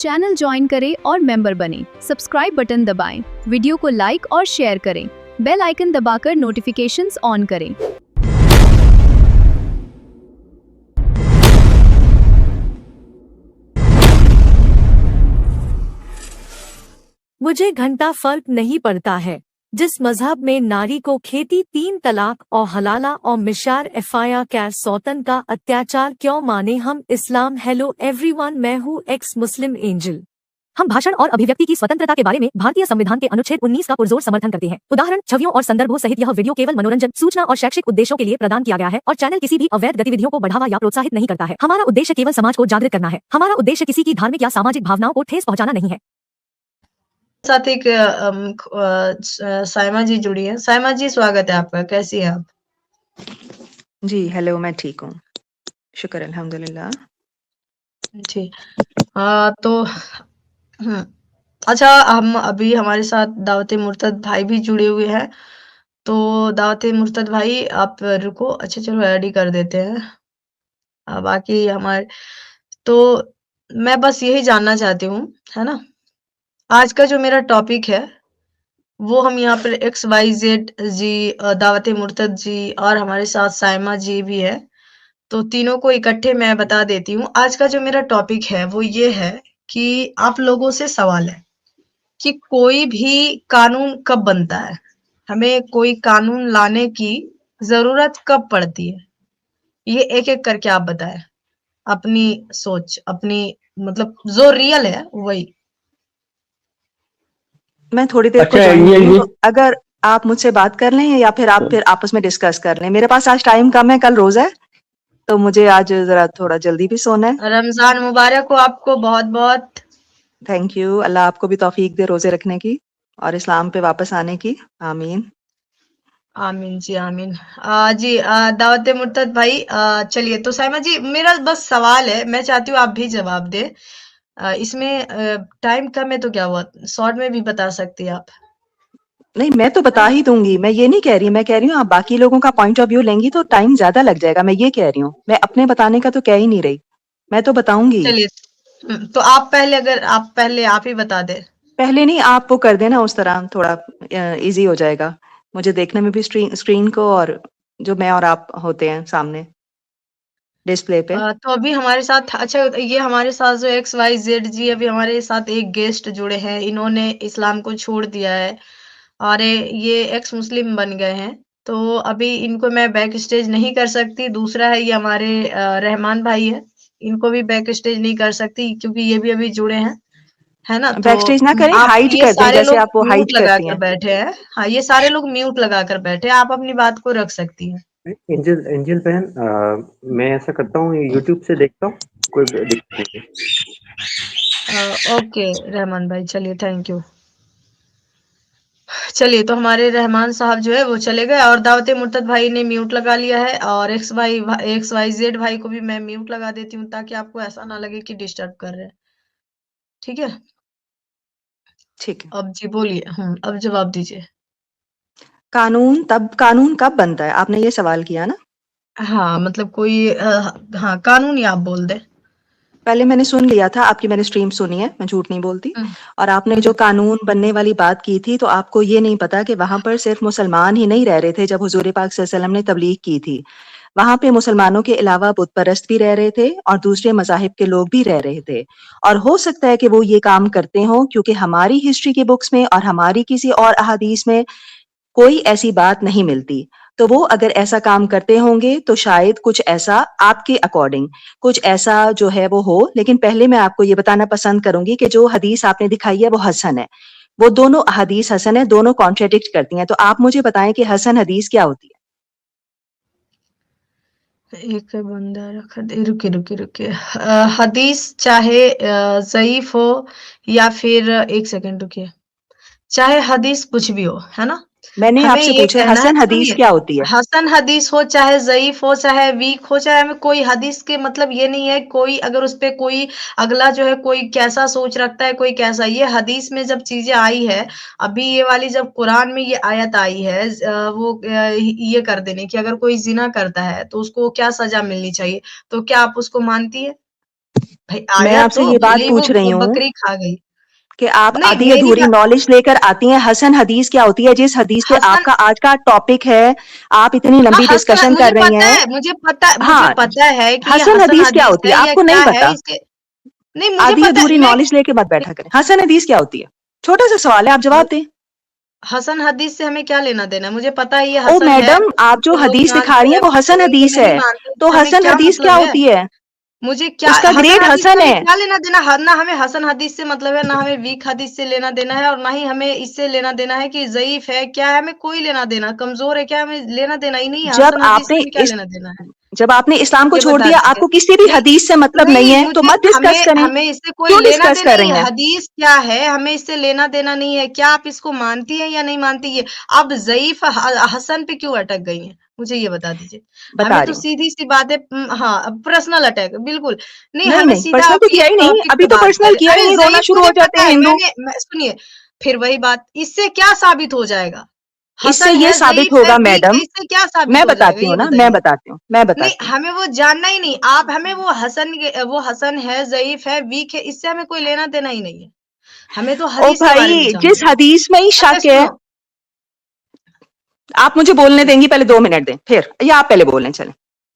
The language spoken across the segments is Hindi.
चैनल ज्वाइन करें और मेंबर बनें। सब्सक्राइब बटन दबाएं, वीडियो को लाइक और शेयर करें। बेल आइकन दबाकर नोटिफिकेशंस ऑन करें। मुझे घंटा फर्क नहीं पड़ता है। जिस मजहब में नारी को खेती 3 तलाक और हलाला और मिशार एफआईआर कैर सौतन का अत्याचार क्यों माने हम इस्लाम। हेलो एवरीवन, मैं हूँ एक्स मुस्लिम एंजल। हम भाषण और अभिव्यक्ति की स्वतंत्रता के बारे में भारतीय संविधान के अनुच्छेद 19 का पुरजोर समर्थन करते हैं। उदाहरण, छवियों और संदर्भों सहित यह वीडियो केवल मनोरंजन, सूचना और शैक्षिक उद्देश्यों के लिए प्रदान किया गया है और चैनल किसी भी अवैध गतिविधियों को बढ़ावा या प्रोत्साहित नहीं करता है। हमारा उद्देश्य केवल समाज को जागृत करना है। हमारा उद्देश्य किसी की धार्मिक या सामाजिक भावनाओं को ठेस पहुंचाना नहीं है। साथ एक साइमा जी जुड़ी है। साइमा जी, स्वागत है आपका। कैसी है आप? जी हेलो, मैं ठीक हूँ, शुक्र अल्हम्दुलिल्लाह। जी। तो अच्छा, हम अभी हमारे साथ दावत मुर्तद भाई भी जुड़े हुए हैं। तो दावत मुर्तद भाई, आप रुको। अच्छा चलो, ऐड ही कर देते हैं। बाकी हमारे तो मैं बस यही जानना चाहती हूँ, है ना, आज का जो मेरा टॉपिक है वो हम यहाँ पर XYZ जी, दावत मुर्तद जी और हमारे साथ साइमा जी भी है, तो तीनों को इकट्ठे मैं बता देती हूँ। आज का जो मेरा टॉपिक है वो ये है कि आप लोगों से सवाल है कि कोई भी कानून कब बनता है, हमें कोई कानून लाने की जरूरत कब पड़ती है, ये एक एक करके आप बताएं। अपनी सोच, अपनी मतलब जो रियल है वही। मैं थोड़ी देर को अच्छा, ज्वाइन ये हुई हूँ, तो अगर आप मुझसे बात कर लें या फिर आप फिर आपस में डिस्कस कर लें। मेरे पास आज टाइम कम है, कल रोजा है, तो मुझे आज जरा थोड़ा जल्दी भी सोना है। रमजान मुबारक हो आपको बहुत बहुत। Thank you. अल्लाह आपको भी तौफीक दे रोजे रखने की और इस्लाम पे वापस आने की। आमीन। आमीन जी, आमीन। जी, दावत मुर्तद भाई, चलिए। तो साइमा जी, मेरा बस सवाल है, मैं चाहती हूँ आप भी जवाब दे। इसमें टाइम कम है तो क्या हुआ, शॉर्ट में भी बता सकती हैं आप, नहीं, मैं तो है बता ना? ही दूंगी, मैं ये नहीं कह रही। मैं कह रही हूँ आप बाकी लोगों का पॉइंट ऑफ व्यू लेंगी तो टाइम ज्यादा लग जाएगा, मैं ये कह रही हूँ। मैं अपने बताने का तो कह ही नहीं रही, मैं तो बताऊंगी। चलिए, तो आप पहले, अगर आप पहले आप ही बता दे। पहले नहीं, आप वो कर देना, उस तरह थोड़ा इजी हो जाएगा मुझे देखने में भी स्क्रीन को, और जो मैं और आप होते हैं सामने डिस्प्ले पे। तो अभी हमारे साथ, अच्छा ये हमारे साथ जो XYZ जी, अभी हमारे साथ एक गेस्ट जुड़े हैं, इन्होंने इस्लाम को छोड़ दिया है और ये एक्स मुस्लिम बन गए हैं। तो अभी इनको मैं बैक स्टेज नहीं कर सकती। दूसरा है ये हमारे रहमान भाई है, इनको भी बैक स्टेज नहीं कर सकती क्योंकि ये भी अभी जुड़े हैं, है ना? तो बैक स्टेज ना करें, आप, हाइड ये कर दें सारे जैसे लोग आप वो म्यूट हाइड लगा करती कर हैं। बैठे हैं। हाँ, ये सारे लोग म्यूट लगा कर बैठे हैं, आप अपनी बात को रख सकती हैं। एंजल एंजल बहन, मैं ऐसा करता हूँ, यूट्यूब से देखता हूँ, कोई दिक्कत नहीं है। ओके रहमान भाई, चलिए, थैंक यू। चलिए, तो हमारे रहमान साहब जो है वो चले गए और दावत मुर्तद भाई ने म्यूट लगा लिया है, और XYZ भाई को भी मैं म्यूट लगा देती हूँ ताकि आपको ऐसा ना लगे कि डिस्टर्ब कर रहे हैं। ठीक है, ठीक है। अब जी बोलिए। अब जवाब दीजिए। कानून कब बनता है, आपने ये सवाल किया ना? हाँ, मतलब कोई हाँ, कानून ही आप बोल दे। पहले मैंने सुन लिया था आपकी, मैंने स्ट्रीम सुनी है, मैं झूठ नहीं बोलती। हम्म, और आपने जो कानून बनने वाली बात की थी, तो आपको ये नहीं पता कि वहां पर सिर्फ मुसलमान ही नहीं रह रहे थे जब हुजूर पाक सल्लल्लाहु अलैहि वसल्लम ने तबलीग की थी। वहां पे मुसलमानों के अलावा बुत परस्त भी रह रहे थे और दूसरे मज़ाहिब के लोग भी रह रहे थे। और हो सकता है कि वो ये काम करते हों, क्योंकि हमारी हिस्ट्री की बुक्स में और हमारी किसी और अहादीस में कोई ऐसी बात नहीं मिलती। तो वो अगर ऐसा काम करते होंगे तो शायद कुछ ऐसा आपके अकॉर्डिंग कुछ ऐसा जो है वो हो। लेकिन पहले मैं आपको ये बताना पसंद करूंगी कि जो हदीस आपने दिखाई है वो हसन है। वो दोनों हदीस हसन है, दोनों कॉन्ट्रेडिक्ट करती हैं। तो आप मुझे बताएं कि हसन हदीस क्या होती है? एक बंदा रखा दे, रुके रुके रुके। हदीस चाहे ज़ईफ हो या फिर, एक सेकंड रुकिए, चाहे हदीस कुछ भी हो, है ना? मैंने हमें आपसे ये पूछा कहना है, हसन हदीस सुनिए, क्या होती है। हसन हदीस हो, चाहे ज़ईफ हो, चाहे वीक हो, चाहे हमें कोई हदीस के मतलब ये नहीं है कोई अगर उस पे कोई अगला जो है कोई कैसा सोच रखता है, कोई कैसा, ये हदीस में जब चीज़ें आई है, अभी ये वाली जब कुरान में ये आयत आई है, वो ये कर देने की, अगर कोई ज़िना करता है तो उसको क्या सज़ा मिलनी चाहिए, तो क्या आप उसको मानती है? भाई मैं आया आपसे तो ये बात भले पूछ रही वो हूँ बकरी खा गई। कि आप नहीं आधी मेरी अधूरी बात नॉलेज लेकर आती हैं। हसन हदीस क्या होती है, जिस हदीस पे हसन आपका आज का टॉपिक है, आप इतनी हाँ, लंबी हसन डिस्कशन कर रही हैं। मुझे हाँ, पता है कि ये हसन हसन हदीस क्या हदीस होती है है या आपको नहीं क्या है पता? इसके नहीं मुझे आधी पता अधूरी मैं नॉलेज लेके मत बैठा करें। हसन हदीस क्या होती है? छोटा सा सवाल है, आप जवाब दें। हसन हदीस से हमें क्या लेना देना है? मुझे पता है ये ओ हसन है, मैडम, आप जो इसको लोग हदीस दिखा मानते रही हैं हैं, वो कुछ हसन लोग हदीस इसको नहीं है। मानते, तो इससे हमें हसन क्या हदीस क्या मतलब है? होती है? मुझे क्या उसका हसन ग्रेड हदीस से हसन हमें है। क्या लेना देना ना हमें हसन हदीस से मतलब है, ना हमें वीक हदीस से लेना देना है, और ना ही हमें इससे लेना देना है कि ज़ईफ है, क्या है, हमें कोई लेना देना, कमज़ोर है क्या, हमें लेना देना ही नहीं है, जब हसन हदीस से आपने हमें क्या इस लेना देना है? जब आपने इस्लाम को ये छोड़ बता दिया, दीजिए। आपको किसी भी नहीं, हदीस से मतलब नहीं नहीं है, तो मुझे मत डिस्कस हमें करें। हमें इससे कोई क्यों लेना डिस्कस देना कर ही रही है, हैं? हदीस क्या है, हमें इससे लेना देना नहीं है, क्या आप इसको मानती हैं या नहीं मानती ये? आप ज़ईफ हसन पे क्यों अटक गई हैं? मुझे ये बता दीजिए। बता हमें तो रही हूँ। सीधी-सी बात है हाँ, पर्सनल अटैक बिल्कुल। नहीं, नहीं हमें नहीं, सीधा पर्सनल आप तो ये किया ही नहीं, टॉपिक अभी पे तो बात पर्सनल करें। किया ही अरे नहीं, रोना ज़ईफ शुरू हो मुझे जाते पता हैं है, हिंदू। सुनिए, फिर वही बात, इससे क्या साबित हो जाएगा? इससे हसन ये है, साबित ज़ईफ है, होगा वीक है, मैडम, इससे क्या साबित मैं हो जाएगा? बताती हूँ ये ना, बताइए। मैं नहीं, बताती हूँ। हमें वो जानना ही नहीं। आप हमें वो हसन है, ज़ईफ है, वीक है, इससे हमें कोई लेना-देना ही नहीं है। हमें तो ओ हदीस के बारे में भाई, जानना जिस है। हदीस में ही अच्छा शक है, सुनो, आप मुझे बोलने देंगी? पहले 2 मिनट दें, फिर या आप पहले बोलें? चलें,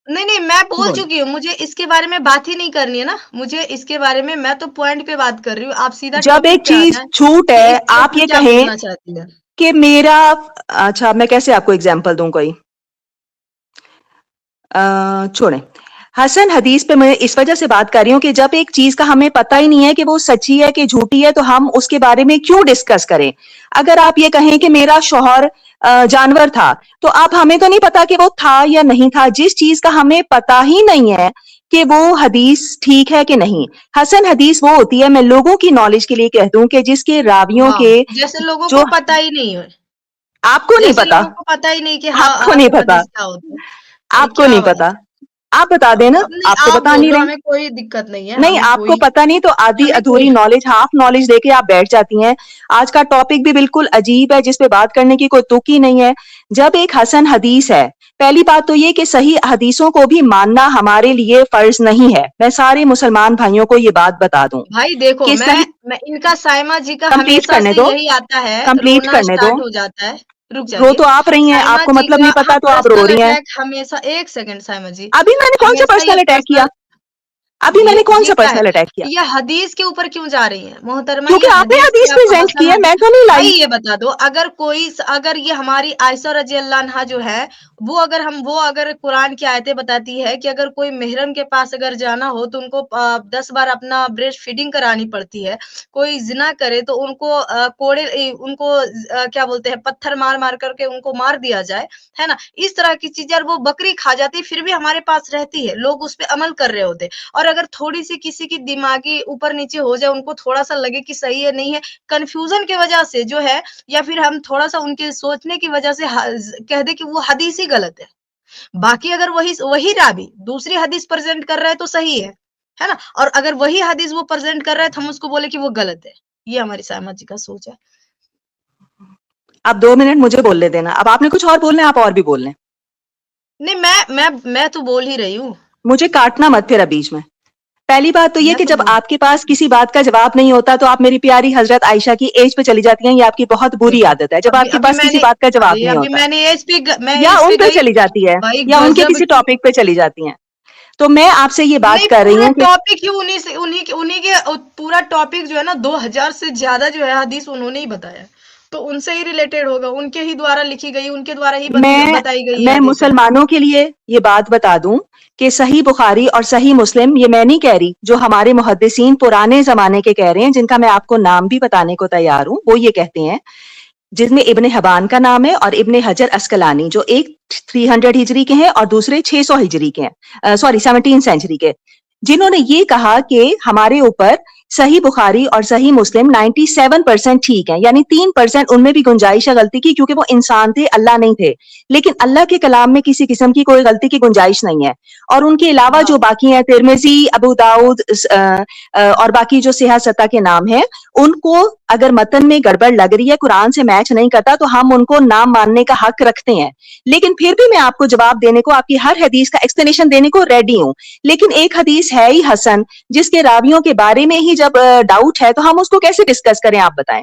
नहीं, मैं बोल बोलें। चुकी हूँ, मुझे इसके बारे में बात ही नहीं करनी है ना। मुझे इसके बारे में मैं तो पॉइंट पे बात कर रही हूँ। आप सीधा जब एक टॉपिक पे आ चीज जाएँ झूठ कि है, इस केस आप में ये क्या कहें बोलना चाहती हैं। कि मेरा, अच्छा मैं कैसे आपको एग्जाम्पल दूं कोई? छोड़ें। हसन हदीस पे मैं इस वजह से बात कर रही हूँ कि जब एक चीज का हमें पता ही नहीं है कि वो सच्ची है कि झूठी है, तो हम उसके बारे में क्यों डिस्कस करें? अगर आप ये कहें कि मेरा शौहर जानवर था, तो आप हमें तो नहीं पता कि वो था या नहीं था। जिस चीज का हमें पता ही नहीं है कि वो हदीस ठीक है कि नहीं। हसन हदीस वो होती है, मैं लोगों की नॉलेज के लिए कह दूं, कि जिसके रावियों वाह! के जैसे लोगों को जो पता ही नहीं है। आपको नहीं जैसे पता, लोगों को पता ही नहीं कि हाँ, आपको नहीं हसन पता, हदीस क्या होता है। अरे आपको क्या नहीं बात पता, है। आप बता देना। अब नहीं आप तो आप बता बोल नहीं लो, रहे। हमें कोई दिक्कत नहीं है, नहीं, आपको पता नहीं तो आधी हमें कोई अधूरी नॉलेज, हाफ नॉलेज लेके आप बैठ जाती हैं। आज का टॉपिक भी बिल्कुल अजीब है, जिस पे बात करने की कोई तुक ही नहीं है। जब एक हसन हदीस है, पहली बात तो ये कि सही हदीसों को भी मानना हमारे लिए फर्ज नहीं है। मैं सारे मुसलमान भाइयों को ये बात बता दूं भाई देखो, कि सही, मैं इनका साइमा जी का कंप्लीट हमेशा करने से दो, यही आता है, कंप्लीट रोना करने दो। स्टार्ट हो जाता है। रुक रो जाइए। तो आप रही हैं, साइमा आपको जी मतलब का नहीं पता तो आप रो पर्सनल रही हैं। अटैक हमेशा, एक सेकंड साइमा जी, अभी मैंने कौन सा हमेशा ये पर्सनल अटैक किया? पर्सनल अभी मैंने कौन ये सा क्या है? पर्सनल अटैक किया? ये हदीस के ऊपर क्यों जा रही हैं? मोहतरमा क्योंकि ये आपने हदीस पे हदीस आप प्रेजेंट की हसन है, हदीस मैं तो नहीं भाई लाई। ये बता दो, अगर ये हमारी आयशा रज़ियल्लाहु अन्हा जो है, वो अगर कुरान की आयतें बताती है कि अगर कोई महरम के पास अगर जाना हो तो उनको 10 बार अपना ब्रेस्ट फीडिंग करानी पड़ती है। कोई ज़िना करे तो उनको क्या बोलते हैं, पत्थर मार-मार करके उनको मार दिया जाए, है ना? इस तरह की चीज़ें, और वो बकरी खा जाती है, फिर भी हमारे पास रहती है, लोग उस पे अमल कर रहे होते हैं। और अगर थोड़ी-सी किसी की दिमागी ऊपर-नीचे हो जाए, उनको थोड़ा-सा लगे कि सही है, नहीं है, कन्फ्यूज़न की वजह से जो है, या फिर हम थोड़ा-सा उनके सोचने की वजह से कह दें कि वो हदीस ही गलत है। बाकी अगर वही वही रावी दूसरी हदीस प्रेज़ेंट कर रहा है तो सही है ना? और अगर वही हदीस वो प्रेज़ेंट कर रहा है तो हम उसको बोले कि वो गलत है। ये हमारी सायमा जी का सोच है। आप 2 मिनट मुझे बोलने देना। अब आपने कुछ और बोलना है, आप और भी बोल लें। नहीं, मैं तो बोल ही रही हूँ। मुझे काटना मत फिर अब बीच में। पहली बात तो ये मैं कि तो जब बोल आपके पास किसी बात का जवाब नहीं होता, तो आप मेरी प्यारी हजरत आयशा की एज पे चली जाती हैं। ये आपकी बहुत बुरी देखो, आदत है, जब अभी आपके अभी पास किसी मैंने बात का जवाब अरे नहीं अभी होता, मैं या एज उन पे पे गई, चली जाती है, भाई या उनके गज़ब किसी की टॉपिक पे चली जाती हैं। तो मैं आपसे ये बात नहीं, कर रही पूरा हूँ कि टॉपिक ही उन्हीं के पूरा टॉपिक जो है ना 2000 से ज्यादा जो है हदीस उन्होंने ही बताया। तो उनसे ही रिलेटेड होगा, उनके ही द्वारा लिखी गई, उनके द्वारा ही मैं बताई गई ये मैं हदीस है। मुसलमानों के लिए ये बात बता दूं कि सही बुखारी और सही मुस्लिम, ये मैं नहीं कह रही, जो हमारे मुहद्दिसीन पुराने जमाने के कह रहे हैं, जिनका मैं आपको नाम भी बताने को तैयार हूं, वो ये कहते हैं, जिसमें इब्ने हबान का नाम है और इब्ने हजर अस्कलानी, जो एक 300 हिजरी के हैं और दूसरे 600 हिजरी के हैं, सॉरी 17 सेंचुरी के, जिन्होंने ये कहा कि हमारे ऊपर सही बुखारी और सही मुस्लिम 97% ठीक है, यानी 3% उनमें भी गुंजाइश है गलती की, क्योंकि वो इंसान थे, अल्लाह नहीं थे। लेकिन अल्लाह के कलाम में किसी किस्म की कोई गलती की गुंजाइश नहीं है। और उनके अलावा जो बाकी हैं, तिरमिजी, अबू दाऊद और बाकी जो सियासता के नाम हैं, उनको अगर मतन में गड़बड़ लग रही है, कुरान से मैच नहीं करता, तो हम उनको नाम मानने का हक रखते हैं। लेकिन फिर भी मैं आपको जवाब देने को, आपकी हर हदीस का एक्सप्लेनेशन देने को रेडी हूं। लेकिन एक हदीस है ही हसन, जिसके रावियों के बारे में ही जब डाउट है, तो हम उसको कैसे डिस्कस करें, आप बताएं।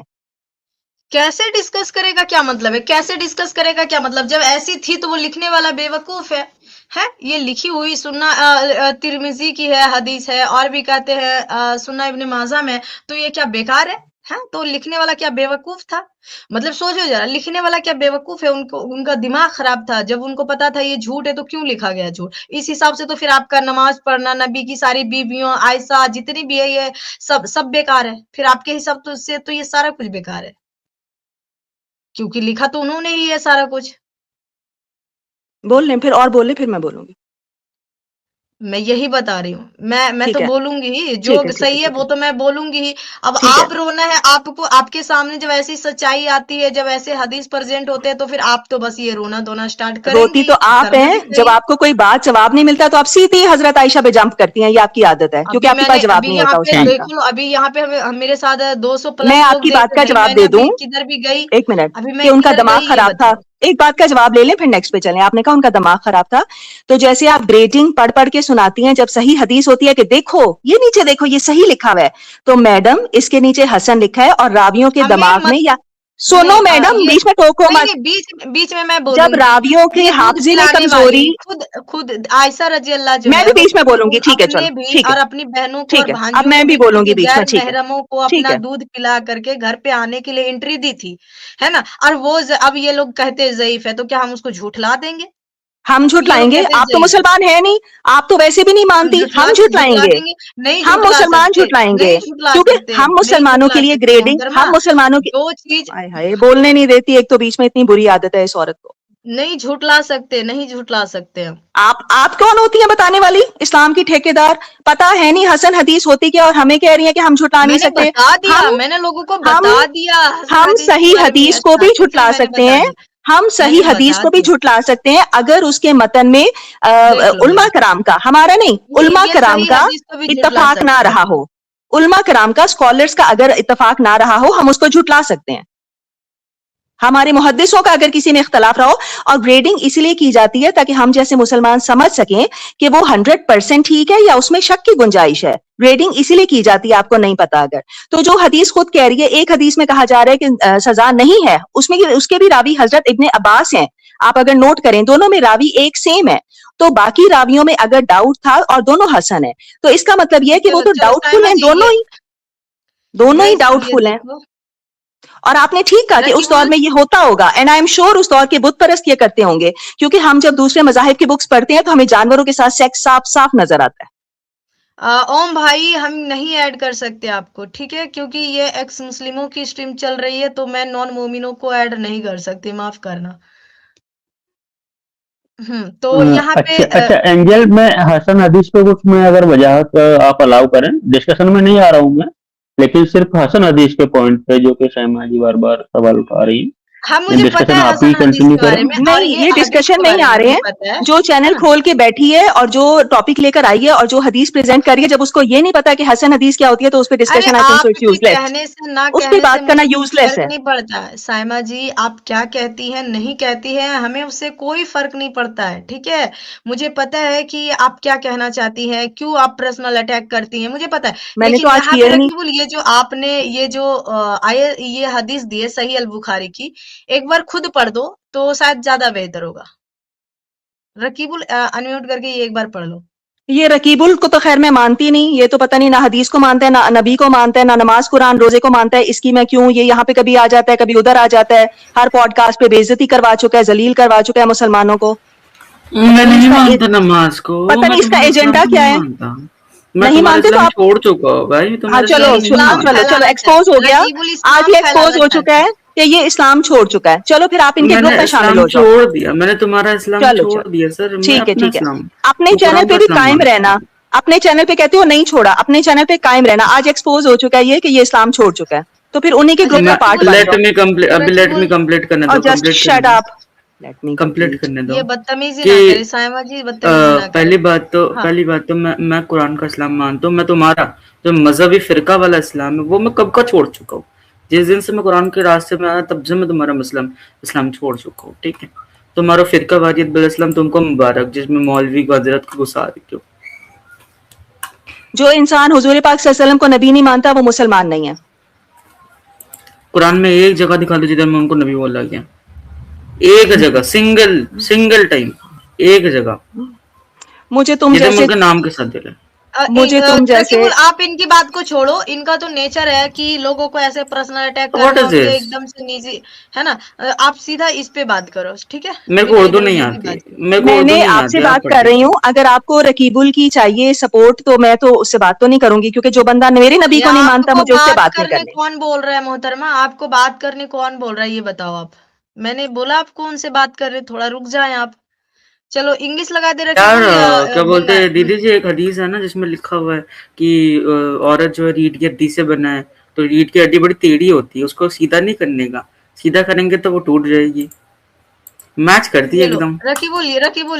कैसे डिस्कस करेगा क्या मतलब है? कैसे डिस्कस करेगा क्या मतलब? जब ऐसी थी तो वो लिखने वाला बेवकूफ है? ये लिखी हुई सुन्ना तिरमिजी की है, हदीस है, और भी कहते हैं सुन्ना इब्न माजा में, तो ये क्या बेकार है? तो लिखने वाला क्या बेवकूफ था? मतलब सोचो जरा, लिखने वाला क्या बेवकूफ है? उनको उनका दिमाग खराब था। जब उनको पता था ये झूठ है तो क्यों लिखा गया झूठ? इस हिसाब से तो फिर आपका नमाज पढ़ना, नबी की सारी बीवियों, आयशा जितनी भी है, ये सब बेकार है। फिर आपके हिसाब तो से तो ये सारा कुछ बेकार है, क्योंकि लिखा तो उन्होंने ही है सारा कुछ। बोल लें फिर, और बोल लें, फिर मैं बोलूंगी। मैं यही बता रही हूँ। मैं ठीक तो है, बोलूंगी ही, ठीक जो है, ठीक है, सही है ठीक वो है, तो मैं बोलूंगी ही। अब ठीक है। आप रोना है, आपको आपके सामने जब ऐसी सच्चाई आती है, जब ऐसे हदीस प्रेजेंट होते हैं, तो फिर आप तो बस ये रोना धोना स्टार्ट करेंगे रोती ही, तो आप करना भी हैं, जब चाहिए। आपको कोई बात जवाब नहीं मिलता तो आप सीधी हजरत आयशा पे जंप करती हैं, ये आपकी आदत है, क्योंकि अभी आपके मैंने पास जवाब अभी नहीं यहाँ होता उस पे टाइम ठीक। का। देख लो, अभी यहाँ पे मेरे साथ 200 मैं प्लस लोग आपकी देख बात का रहे हैं। जवाब मैंने दे अभी दूं, किधर भी गई, एक मिनट, अभी कि मैं उनका किधर दिमाग गई ये खराब था। बताओ। एक बात का जवाब ले लें, फिर नेक्स्ट पे चलें। आपने कहा उनका दिमाग खराब था, तो जैसे आप ग्रेडिंग पढ़ पढ़ के सुनाती हैं, जब सही हदीस होती है कि देखो ये नीचे देखो ये सही लिखा हुआ है, तो मैडम इसके नीचे हसन लिखा है, और रावियों के हमें दिमाग में, मत या सुनो नहीं मैडम, ये बीच में टोको नहीं मत। नहीं बीच बीच में मैं जब बोलूंगी। रावियों के ये दूध हाफजे में पिलाने वाली कमजोरी, खुद खुद आयशा रजी अल्लाह जो मैं है, भी वो बीच में खुद बोलूंगी, ठीक है, चलो, अपने भी ठीक है, और अपनी बहनों को और ठीक है, अब भांजियों मैं को भी भी खुद बोलूंगी बीच में, गैर ठीक है, महरमों को ठीक अपना है। दूध पिला करके घर पे आने के लिए एंट्री दी थी, है ना? और वो अब ये लोग कहते हैं ज़ईफ है, तो क्या हम उसको झुठला देंगे? हम ये लोग झुठलाएंगे? कहते हैं आप तो ज़ईफ है, मुसलमान है नहीं, आप तो वैसे भी नहीं हम मानती, हम झुठला झुठलाएंगे। देंगे? नहीं हम झुठला मुसलमान सकते, झुठलाएंगे, नहीं झुठला क्योंकि सकते, हम नहीं मुसलमानों के झुठला लिए सकते ग्रेडिंग, मोहतरमा। हम मुसलमानों की, जो चीज़ हाय हाय, बोलने नहीं देती, एक तो बीच में इतनी बुरी आदत है इस औरत को। नहीं झुठला सकते, नहीं झुठला सकते हम। आप कौन होती हैं बताने वाली? इस्लाम की ठेकेदार? पता है नहीं हसन हदीस होती क्या, और हमें कह रही है कि हम झुठला नहीं मैंने सकते। बता दिया, हम मैंने लोगों को हम बता दिया हसन हम हदीस के सही बारे में। हदीस को अच्छा, भी इसलिए झुठला मैंने सकते बता हैं, दिया। हम सही मैंने हदीस बता को भी दिया। झुठला सकते हैं, अगर उसके मतन में देख लो उलमा भाई, कराम का, हमारा नहीं, उलमा ये कराम सही का हदीस को भी झुठला इत्तफाक ना सकते हैं। रहा हो, उलमा कराम का, स्कॉलर्स का अगर इत्तफाक ना रहा हो, हम उसको झुठला सकते हैं। हमारे मुहद्दिसों का अगर किसी में इख्तलाफ रहो, और ग्रेडिंग इसलिए की जाती है ताकि हम जैसे मुसलमान समझ सकें कि वो 100% ठीक है या उसमें शक की गुंजाइश है। ग्रेडिंग इसीलिए की जाती है, आपको नहीं पता अगर। तो जो हदीस खुद कह रही है, एक हदीस में कहा जा रहा है कि सजा नहीं है, उसमें उसके भी रावी हजरत इब्ने अब्बास हैं। आप अगर नोट करें, दोनों में रावी एक सेम है। तो बाकी रावियों में अगर डाउट था और दोनों हसन है, तो इसका मतलब यह है कि वो चलो तो चलो डाउटफुल साइमा हैं, जी, ये दोनों ही गाइस ये डाउटफुल हैं। देखो, और आपने ठीक कहा कि उस दौर रकीबुल में ये होता होगा, एंड आई एम श्योर उस दौर के बुत परस्त ये करते होंगे, क्योंकि हम जब दूसरे मजाहिब की बुक्स पढ़ते हैं तो हमें जानवरों के साथ सेक्स साफ साफ नजर आता है। ओम भाई, हम नहीं ऐड कर सकते आपको, ठीक है? क्योंकि ये एक्स मुस्लिमों की स्ट्रीम चल रही है, तो मैं नॉन मोमिनों को ऐड नहीं कर सकती, माफ करना। तो यहाँ पे अच्छा अच्छा एंजल, मैं हसन हदीस पे कुछ मैं अगर वजाहत आप अलाउ करें, डिस्कशन में नहीं आ रहा हूँ मैं, लेकिन सिर्फ हसन हदीस के पॉइंट पे जो कि शैमा जी बार बार सवाल उठा रही हाँ, है, मुझे पता डिस्कशन है आप ही हसन हदीस कंटिन्यू के करें। बारे में, और नहीं, ये ये हदीस डिस्कशन के नहीं बारे आ में रहे भी हैं। पता जो है चैनल ना? खोल के बैठी है और जो टॉपिक लेकर आई है और जो हदीस प्रेजेंट कर रही है, जब उसको ये नहीं पता कि हसन हदीस क्या होती है, तो उस पर अरे discussion I think so it's आपके यूजलेस। कहने से ना उस पर कहने से बात करना मुझे कुछ यूजलेस फर्क है। नहीं पड़ता है। साइमा जी, आप क्या कहती हैं नहीं कहती हैं, हमें उससे कोई फर्क नहीं पड़ता है, ठीक है? मुझे पता है कि आप क्या कहना चाहती हैं, क्यों आप पर्सनल अटैक करती हैं, मुझे पता है। मैंने तो लेकिन आज यहाँ किया पे ही नहीं। रकीबुल, ये जो आपने ये जो ये हदीस दी है सही अल बुखारी की, एक बार खुद पढ़ दो तो शायद ज्यादा बेहतर होगा। रकीबुल अनम्यूट करके ये एक बार पढ़ लो। ये रकीबुल को तो खैर मैं मानती नहीं, ये तो पता नहीं ना हदीस को मानता है, ना नबी को मानता है, ना नमाज कुरान रोजे को मानता है। इसकी मैं क्यों, ये यहाँ पे कभी आ जाता है कभी उधर आ जाता है, हर पॉडकास्ट पे बेइज्जती करवा चुका है, जलील करवा चुका है मुसलमानों को। मैं नहीं इसका मानता नमाज को, पता मैं नहीं इसका तुम्हारे इस्लाम एजेंडा को क्या नहीं है। मानता। मैं नहीं तुम्हारे मानते तो इस्लाम आप, छोड़ चुका हूँ भाई, हाँ तुम्हारे चलो इस्लाम ये नहीं चलो इस्लाम चलो मानता। चलो, फैलाना एक्सपोज हो चाहते गया। रकीबुल, आज इस्लाम ये एक्सपोज फैलाना हो चुका चाहते हैं। है कि ये इस्लाम छोड़ चुका है। चलो फिर आप इनके ग्रुप मैंने में शामिल इस्लाम हो जाओ। छोड़ दिया, मैंने तुम्हारा इस्लाम चलो छोड़ चलो, दिया सर, मैं ठीक है अपना ठीक है, इस्लाम अपने चैनल कुरान पे का भी इस्लाम कायम मानता रहना। हूँ। अपने चैनल पे कहते हो नहीं छोड़ा, अपने चैनल पे कायम रहना। आज एक्सपोज हो चुका है ये कि ये इस्लाम छोड़ चुका है, तो फिर उन्हीं के ग्रुप का पार्ट बन लेट जाओ। मी कंप्लीट, अभी लेट मी कंप्लीट करने और दो, जस्ट कंप्लीट शट करने अप, दो, लेट मी कंप्लीट कंप्लीट। करने दो ये बदतमीजी कि ना करे सायमा जी, बदतमीजी ना करे। हाँ। पहली बात तो मैं कुरान का इस्लाम मानता हूँ। मैं तुम्हारा जो मजहबी फिरका वाला इस्लाम है वो मैं कब का छोड़ चुका हूँ। जिस दिन से मैं कुरान के रास्ते में आया तब से मैं तुम्हारा इस्लाम छोड़ चुका हूँ, ठीक है। तुम्हारा फिरका वारियत बिल इस्लाम तुमको मुबारक, जिसमें मौलवी को हजरत को गुस्सा रहे हो। जो इंसान हुजूर पाक सल्लल्लाहु अलैहि वसल्लम को नबी नहीं मानता वो मुसलमान नहीं है। कुरान में एक जगह दिखा दो जिधर में उनको नबी बोला गया, एक जगह, सिंगल टाइम, एक जगह मुझे तुम जिधर में जैसे उनके नाम के साथ दे रहे। मुझे तुम जैसे रकीबुल, आप इनकी बात को छोड़ो, इनका तो नेचर है कि लोगों को ऐसे पर्सनल अटैक What करना, is उनके this? एकदम से निजी, है ना। आप सीधा इस पे बात करो, ठीक है। मेरे को बिना उर्दू इधर नहीं उधर की आती, बात। मेरे को उर्दू मैंने नहीं आपसे आती, आप बात पढ़ कर रही लीजिए। हूँ। अगर आपको रकीबुल की चाहिए सपोर्ट तो मैं तो उससे बात तो नहीं करूंगी, क्योंकि जो बंदा मेरे नबी ये को नहीं मानता आपको मुझे उससे बात बात नहीं करने करनी। कौन बोल रहा है मोहतरमा? आपको बात करने कौन बोल रहा है, ये बताओ आप। मैंने बोला आप कौन से बात कर रहे, थोड़ा रुक जाएं आप। चलो इंग्लिश लगा दे यार रकीबुल या क्या बोलते बिना। हैं दीदी जी, एक हदीस है ना जिसमें लिखा हुआ है कि औरत जो है रीढ़ की हड्डी से बना है, तो रीढ़ की हड्डी बड़ी टेढ़ी होती है, उसको सीधा नहीं करने का, सीधा करेंगे तो वो टूट जाएगी। मैच करती है ये लो एकदम। रकीबुल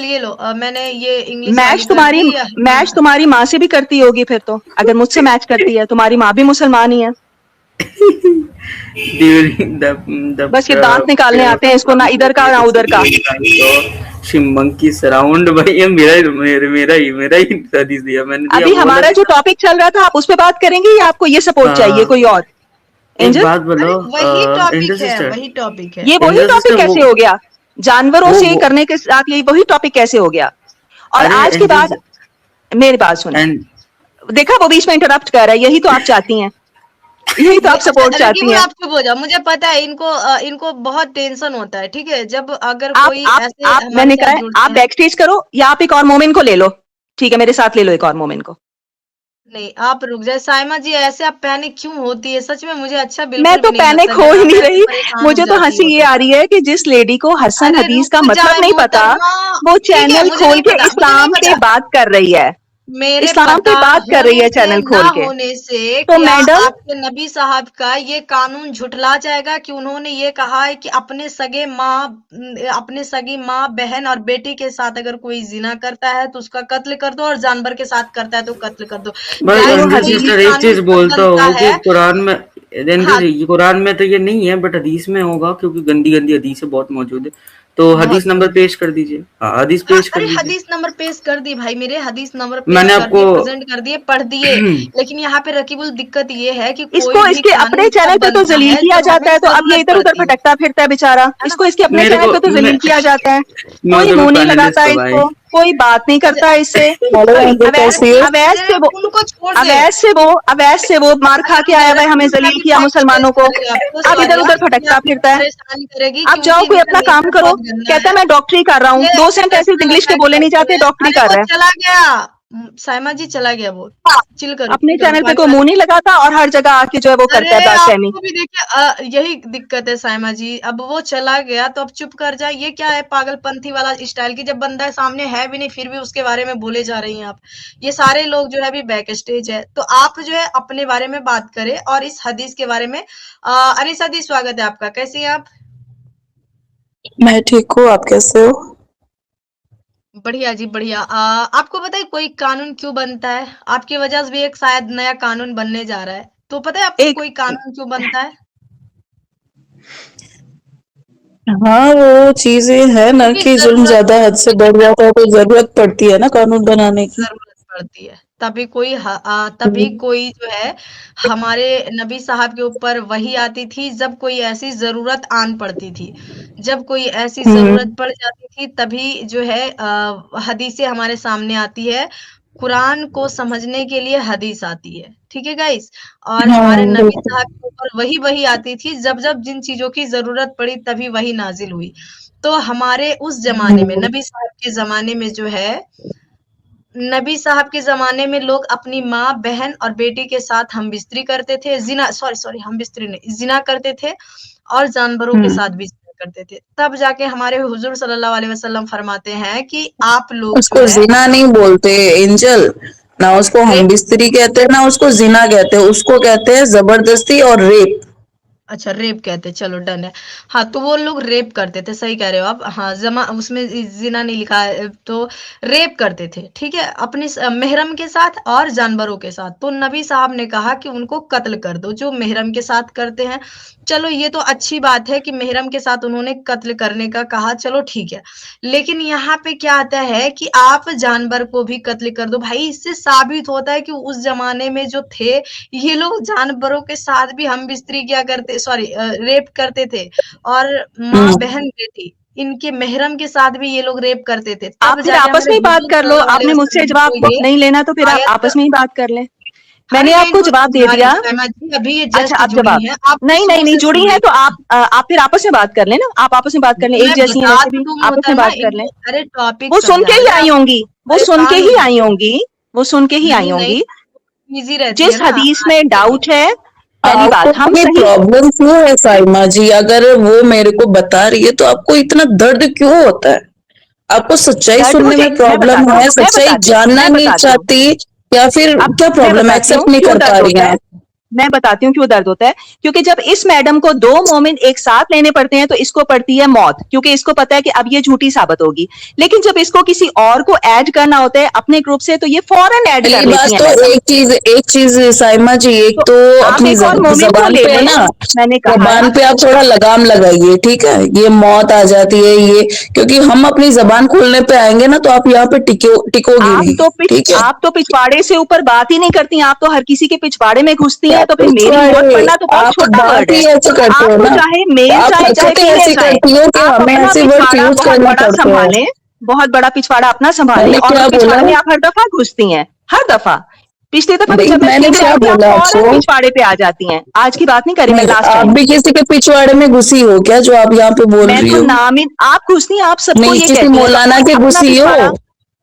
ये लो, मैंने ये इंग्लिश वाली मैच कर तुम्हारी दी या हिंदी मैच तुम्हारी माँ से भी करती होगी फिर तो। अगर मुझसे मैच करती है, तुम्हारी माँ भी मुसलमान ही है। During the बस ये दांत निकालने आते हैं इसको, ना इधर का ना उधर का। मंकी सराउंड भाई, ये मेरा ही हदीस दिया मैंने, दिया अभी बोला। हमारा जो टॉपिक चल रहा था आप उस पे बात करेंगे या आपको ये सपोर्ट चाहिए कोई और? एक एंजल, बात बोलो, अरे वही एंजल टॉपिक है, सिस्टर, वही टॉपिक है। ये वही एंजल टॉपिक सिस्टर कैसे हो गया? जानवरों से वो करने के साथ ये वही टॉपिक कैसे हो गया? और अरे आज के बाद मेरी बात सुने, एंड देखा वो बीच में इंटरप्ट कर रहा है, यही तो आप चाहती हैं, यही तो आप अच्छा सपोर्ट चाहती रकीबुल, हैं। आप चुप हो जाओ। मुझे पता है इनको बहुत टेंशन होता है, ठीक है, जब अगर आप कोई आप ऐसे आप हमारे मैंने साथ कहा है जुड़ते आप हैं। बैक स्टेज करो या आप एक और मोमेंट को ले लो। ठीक है, मेरे साथ ले लो एक और मोमेंट को। नहीं, आप रुक जाए साइमा जी, ऐसे आप पैनिक क्यों होती है? सच में मुझे अच्छा मैं बिल्कुल तो भी नहीं पैनिक लगता हो जब ही आप नहीं ऐसे रही, परेशान हो मुझे तो जाती हंसी हो ये तो। आ रही है कि जिस लेडी को हसन अरे हदीस का रुक मतलब जाए नहीं पता, मोहतरमा। वो ठीक है, चैनल मुझे खोल नहीं के पता, मुझे नहीं इस्लाम पे पता। बात कर रही है, मेरे इस्लाम पता पे बात कर रही होने है से चैनल ना खोल के। होने से तो क्या मैडम, आपके नबी साहब का ये कानून झुठला जाएगा कि उन्होंने ये कहा है कि अपने सगी माँ, बहन और बेटी के साथ अगर कोई जिना करता है तो उसका कत्ल कर दो, और जानवर के साथ करता है तो कत्ल कर दो। भाई क्या वो इससे एंजल कोई हदीस, सिस्टर, एक कानून चीज बोलता बनता हूँ कि है? कुरान में, एंजल हाँ, जी कुरान में तो ये नहीं है, बट हदीस में होगा, क्योंकि गंदी गंदी हदीसें बहुत मौजूद है। तो हदीस बहुत नंबर पेश कर दीजिए। हाँ, हदीस हाँ, पेश कर अरे दीजिए। हदीस नंबर पेश कर दी भाई, मेरे हदीस नंबर पेश मैंने कर आपको दिए, प्रेजेंट कर दिए, पढ़ दिए। लेकिन यहाँ पे रकीबुल दिक्कत ये है कि कोई इसको भी इसके अपने कानून चैनल तब पे तो बनता जलील है किया जब जाता हमें है, तो अब ये जरूरत इधर उधर पड़ती है भटकता फिरता है बेचारा। है ना। इसको इसके अपने मेरे चैनल को पे तो जलील किया जाता है, मैं कोई उधर मुंह में नहीं पैनलिस्ट लगाता हूँ भाई। इसको, कोई बात नहीं अच्छा, करता इससे। हेलो एंजल, अवैस कैसी हो? अवैस से वो उनको छोड़ दे। अवैस से वो मार खा अच्छा के रुक आया जा, हुआ है, हमें रकीबुल मैं जलील भी किया पॉइंट पेश मुसलमानों को। करेगा, अफसोस अब इधर वारिया उधर ये भटकता आपको फिरता है। परेशान करेगी अब जाओ क्योंकि कोई इनका अपना काम नेचर करो। बहुत गंदा कहता है है। मैं डॉक्टरी कर रहा हूँ, ये 2 एक सेंटेंसेस इंग्लिश के साइड बोले बात नहीं कर जाते, रहे हैं। डॉक्टरी अरे कर वो रहा है। चला गया। साइमा जी चला गया वो। अपने चिल करो, चैनल पे पानी कोई मुंह वानी। नहीं लगाता और हर जगह आके जो है वो अरे करता है बादशाही। आपको भी देखिए, यही दिक्कत है साइमा जी। अब वो चला गया तो अब चुप कर जाए, ये क्या है पागलपंथी वाला स्टाइल की? जब बंदा सामने है भी नहीं फिर भी उसके बारे में बोले जा रही हैं आप। ये सारे लोग जो है अभी बैक स्टेज है, तो आप जो है अपने बारे में बात करें और इस हदीस के बारे में। अनिसा दी, स्वागत है आपका, कैसी हैं आप? मैं ठीक हूँ, आप कैसे हो? बढ़िया जी बढ़िया। आपको पता है कोई कानून क्यों बनता है? आपकी वजह से भी एक शायद नया कानून बनने जा रहा है, तो पता है आपको एक कोई कानून क्यों बनता है? हाँ, वो चीजें है ना क्योंकि कि जुल्म जरूरत ज्यादा हद से बढ़ जाता है तो जरूरत पड़ती है ना कानून बनाने की। ज़रूरत पड़ती है। तभी कोई जो है हमारे नबी साहब के ऊपर वही आती थी जब कोई ऐसी ज़रूरत आन पड़ती थी। जब कोई ऐसी ज़रूरत हम्म। पड़ जाती थी तभी जो है हदीसें हमारे सामने आती है। कुरान को समझने के लिए हदीस आती है। ठीक है गाइस? और हमारे हाँ, नबी बिल्कुल। साहब के ऊपर वही आती थी जब-जब जिन चीज़ों की ज़रूरत पड़ी तभी वही नाज़िल हुई। तो हमारे उस ज़माने में, हम्म। नबी साहब के ज़माने में जो है, नबी साहब के ज़माने में लोग अपनी माँ, बहन और बेटी के साथ हमबिस्तरी करते थे। सॉरी हमबिस्तरी नहीं, ज़िना करते थे और जानवरों के साथ भी ज़िना करते थे। तब जाके हमारे हुज़ूर सल्लल्लाहु अलैहि वसल्लम फरमाते हैं कि आप लोग जो उसको है। जिना नहीं बोलते एंजल, ना उसको हम रेप, बिस्तरी कहते हैं, ना उसको जिना कहते हैं, उसको कहते हैं जबरदस्ती और रेप। अच्छा रेप कहते हैं, चलो डन है। हाँ, तो वो लोग रेप करते थे, सही कह रहे हो आप। हाँ, जमा उसमें जिना नहीं लिखा है, तो रेप करते थे, ठीक है, अपने मेहरम के साथ और जानवरों के साथ। तो नबी साहब ने कहा कि उनको कत्ल कर दो, जो मेहरम के साथ करते हैं। चलो ये तो अच्छी बात है कि मेहरम के साथ उन्होंने कत्ल करने का कहा, चलो ठीक है। लेकिन यहाँ पे क्या आता है कि आप जानवर को भी कत्ल कर दो। भाई इससे साबित होता है कि उस जमाने में जो थे, ये लोग जानवरों के साथ भी हम बिस्तरी क्या करते, सॉरी रेप करते थे। और माँ हम्म। बहन बेटी इनके मेहरम के साथ भी ये लोग रेप करते थे। आप तब फिर जाके आपस हमारे में ही बात हुजूर कर लो, सल्लल्लाहु अलैहि आपने मुझसे वसल्लम जवाब को ये नहीं लेना तो फिर आप आयत, आपस में ही बात कर लें। अरे मैंने मैं आपको इनको जवाब दे समझा रही दिया। हूँ सहमा जी, अभी ये अच्छा, जस्ट आप जुड़ी जवाब हैं, आप नहीं नहीं शुरू नहीं से जुड़ी सुन है रही तो थी। आप फिर आपस में बात कर लें ना, आप आपस में बात कर लें, एक मैं जैसी हैं बता वैसे तो भी, दूँ आपस में मोहतरमा, बात कर लें। इनको अरे टॉपिक वो सुन के समझा ही रहे हैं आई आप, होंगी, वो सुन के परेशान ही हो आई जाते हैं। होंगी, वो सुन के ही आई नहीं, नहीं, होंगी। ईज़ी रहती है जिस ना। हदीस हाँ, में ठीक है। डाउट है, पहली आपको बात हम ये सही। प्रॉब्लम क्यों है साइमा जी? अगर वो मेरे को बता रही है तो आपको इतना दर्द क्यों होता है? आपको सच्चाई दर्द सुनने मुझे, में प्रॉब्लम है, सच्चाई जानना मैं नहीं बताती हूँ, चाहती, या फिर अब क्या मैं प्रॉब्लम है, बताती हूँ एक्सेप्ट नहीं क्यों कर पा दर्द रही होता हैं है। आप? मैं बताती हूँ क्यों दर्द होता है, क्योंकि जब इस मैडम को दो मोमिन एक साथ लेने पड़ते हैं तो इसको पड़ती है मौत, क्योंकि इसको पता है कि अब ये झूठी साबित होगी। लेकिन जब इसको किसी और को ऐड करना होता है अपने ग्रुप से तो ये फौरन ऐड कर पहली बात लेती है तो मैडम। एक चीज साइमा जी, एक तो तो आप अपनी एक और मोमिन को जबान ले पे है लें, ना, मैंने कहा है। जबान पे आप थोड़ा लगाम लगाइए, ठीक है? ये मौत आ जाती है ये, क्योंकि हम अपनी जबान खोलने पे आएंगे ना तो आप यहाँ पे टिकोगी नहीं, ठीक है? आप तो पिछवाड़े से ऊपर बात ही नहीं करती, आप तो हर किसी के पिछवाड़े में घुसती क्या हैं, तो फिर मेरी मौत पिछवाड़े? पढ़ना तो बहुत आप छोटा बात वर्ड है। ही ऐसे करते हो आपको ना, चाहे तो मेल आप चाहे चाहे हरकतें फीमेल ऐसी चाहे, करती हो कि आप हमें अपना ऐसे वर्ड पिछवाड़ा यूज बहुत करना बड़ा पड़ता है। संभालें, बहुत बड़ा पिछवाड़ा अपना संभालें, मैंने और क्या उस बोला? पिछवाड़े में आप हर दफा घुसती हैं, हर दफा। पिछली दफा भी भाई जब मैं मैंने ठीक रह क्या रही थी आप बोला फौरन आपको? पिछवाड़े पे आ जाती हैं। आज की बात नहीं करी मैं, नहीं, लास्ट आप टाइम। भी किसी के पिछवाड़े में घुसी हो क्या, जो आप यहाँ पे बोल मैं रही तो हो? नामिन आप घुसती हैं, आप सबको नहीं, ये किसी कहती हैं, तो मौलाना के अपना घुसी हो? पिछवाड़ा,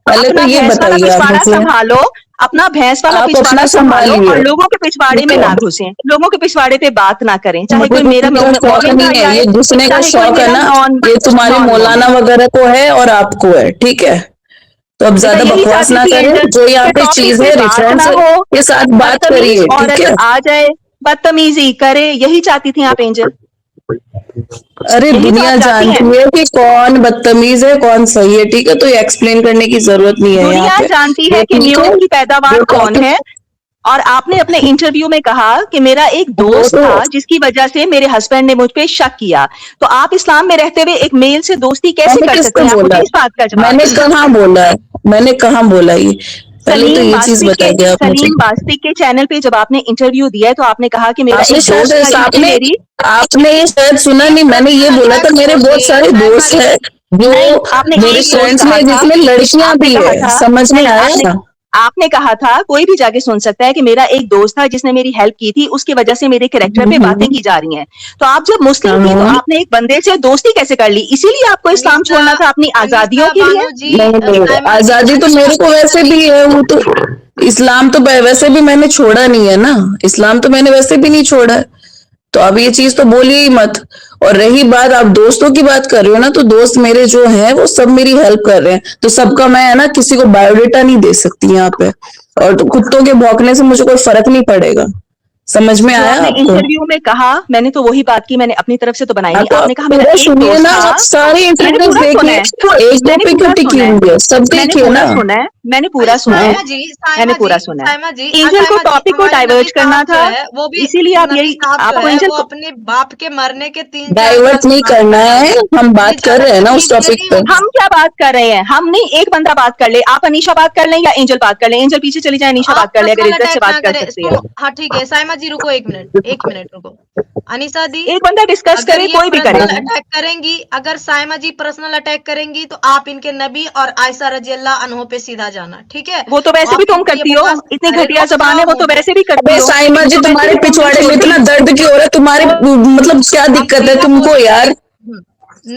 पहले तो अपना ये भैंस वाला बताइए आप पिछवाड़ा मुझे। संभालो, अपना भैंस वाला आप अपना पिछवाड़ा संभालो और संभालिए, लोगों के पिछवाड़े ठीक में है? ना घुसें, लोगों के पिछवाड़े पे बात ना करें, चाहे मुझे कोई मेरा घुसने का शौक मोमिन नहीं भाई है, आए, ये घुसने का चाहे कोई शौक है मेरा ना, नॉन ये तुम्हारे नॉन मौलाना मोमिन। वगैरह को है और आपको है, ठीक है? तो अब मैं ज्यादा यही बकवास चाहती ना थी करें, एंजल जो यहाँ के पे टॉपिक चीज पे है बात ना रेफरेंस हो, के साथ बात बदतमीज करिए, ठीक औरत है? आ जाए बदतमीजी करे, यही चाहती थी आप एंजल, अरे यही तो दुनिया आप चाहती जानती हैं। है कि कौन बदतमीज है कौन सही है, ठीक है? तो ये एक्सप्लेन करने की जरूरत नहीं है यहाँ दुनिया पे, जानती जो है कि ठीक है, न्यूज की पैदावार जो कौन टॉपिक, है। और आपने अपने इंटरव्यू में कहा कि मेरा एक वो दोस्त तो था जिसकी वजह से मेरे हस्बैंड ने मुझ पे शक किया। तो आप इस्लाम में रहते हुए एक मेल से दोस्ती कैसे मैंने कर किसको सकती हैं? आप बोला मुझे है? इस बात का जवाब मैंने दें। कहाँ बोला है? मैंने कहाँ बोला ये? पहले तो ये चीज बताइए आप मुझे। सलीम बास्तिक के चैनल पे जब आपने इंटरव्यू दिया है तो आपने कहा कि मेरा आपने एक शायद दोस्त था जिसने आपने मेरी, आपने ये शायद सुना ये नहीं, मैंने ये पर्सनल बोला था अटैक मेरे हो बहुत गए सारे साइमा दोस्त जी। हैं, जो नहीं, आपने मेरे एक दोस्त फ्रेंड्स कहा में था, जिसमें लड़कियां आपने भी कहा है, था, समझ में नहीं आया? आपने कहा था, कोई भी जाके सुन सकता है कि मेरा एक दोस्त था जिसने मेरी हेल्प की थी, उसकी वजह से मेरे कैरेक्टर पे बातें की जा रही हैं। तो आप जब मुस्लिम थी तो हाँ, आपने एक बंदे से दोस्ती कैसे कर ली? इसीलिए आपको इस्लाम अनीसा, छोड़ना था अपनी आजादियों अनीसा के लिए? बानो जी, नहीं नहीं, साइमा जी, आजादी तो अनीसा मेरे को वैसे भी है, वो तो इस्लाम तो वैसे भी मैंने छोड़ा नहीं है ना, इस्लाम तो मैंने वैसे भी नहीं छोड़ा है, तो अब ये चीज तो बोलिए ही मत। और रही बात, आप दोस्तों की बात कर रहे हो ना, तो दोस्त मेरे जो हैं वो सब मेरी हेल्प कर रहे हैं, तो सबका मैं है ना किसी को बायोडेटा नहीं दे सकती यहाँ पे, और तो कुत्तों के भौंकने से मुझे कोई फर्क नहीं पड़ेगा, समझ में जो आया आपने आपको? इंटरव्यू में कहा, मैंने तो वही बात की, मैंने अपनी तरफ से तो बनाई हाँ नहीं। तो आप आपने कहा मेरा पूरा एक सुनिए दोस्त ना, था, आप सारे मैंने इंटरव्यूज पूरा सुना देखिए, है, एक दो मैंने पे क्यों पूरा टिकी सुना है, हुई है, सब मैंने देखिए पूरा ना। सुना है, मैंने अरे पूरा सुना है, साइमा जी, मैंने साइमा जी, पूरा सुना है। साइमा जी, एंजल को साइमा जी, टॉपिक को हमारे नबी डाइवर्ट करना साहब जो था, है वो भी, इसीलिए आप नबी यही, साहब जो आपको है एंजल वो को, अपने बाप के मरने के 3-4 डाइवर्ट साल नहीं बाद करना पैदा है, हुए। हम ये बात कर ज्यादा रहे हैं ना उस तकलीफ दे टॉपिक रही पे। हूँ मैं। हम क्या बात कर रहे हैं? हम नहीं, एक बंदा बात कर ले, आप अनीशा बात कर लें या एंजल बात कर ले, एंजल पीछे चली जाए, अनीशा आप बात कर ले अगर पर्सनल इज्जत से अटैक बात ना कर करें, सकती है। सुनो, हाँ ठीक है, साइमा जी रुको 1 मिनट, 1 मिनट रुको। अनीसा दी, एक बंदा डिस्कस अगर करे, ये कोई भी करे। पर्सनल अटैक करेंगी, अगर साइमा जी पर्सनल अटैक करेंगी तो आप इनके नबी और आयशा रजी अल्लाह अन्हो पे सीधा जाना, ठीक है? वो तो वैसे भी आप तुम इनकी ये करती हो, बकवास, इतनी अरे घटिया रुक जबान है, जाओ वो तो मुझे, वैसे भी करती अबे हो, साइमा वो जी, तो वैसे तुम्हारे भी तुम नहीं पिछवाड़े में छोड़ती। इतना दर्द क्यों हो रहा है तुम्हारे, मतलब क्या आप दिक्कत है सीधा तुमको बोलिए। यार?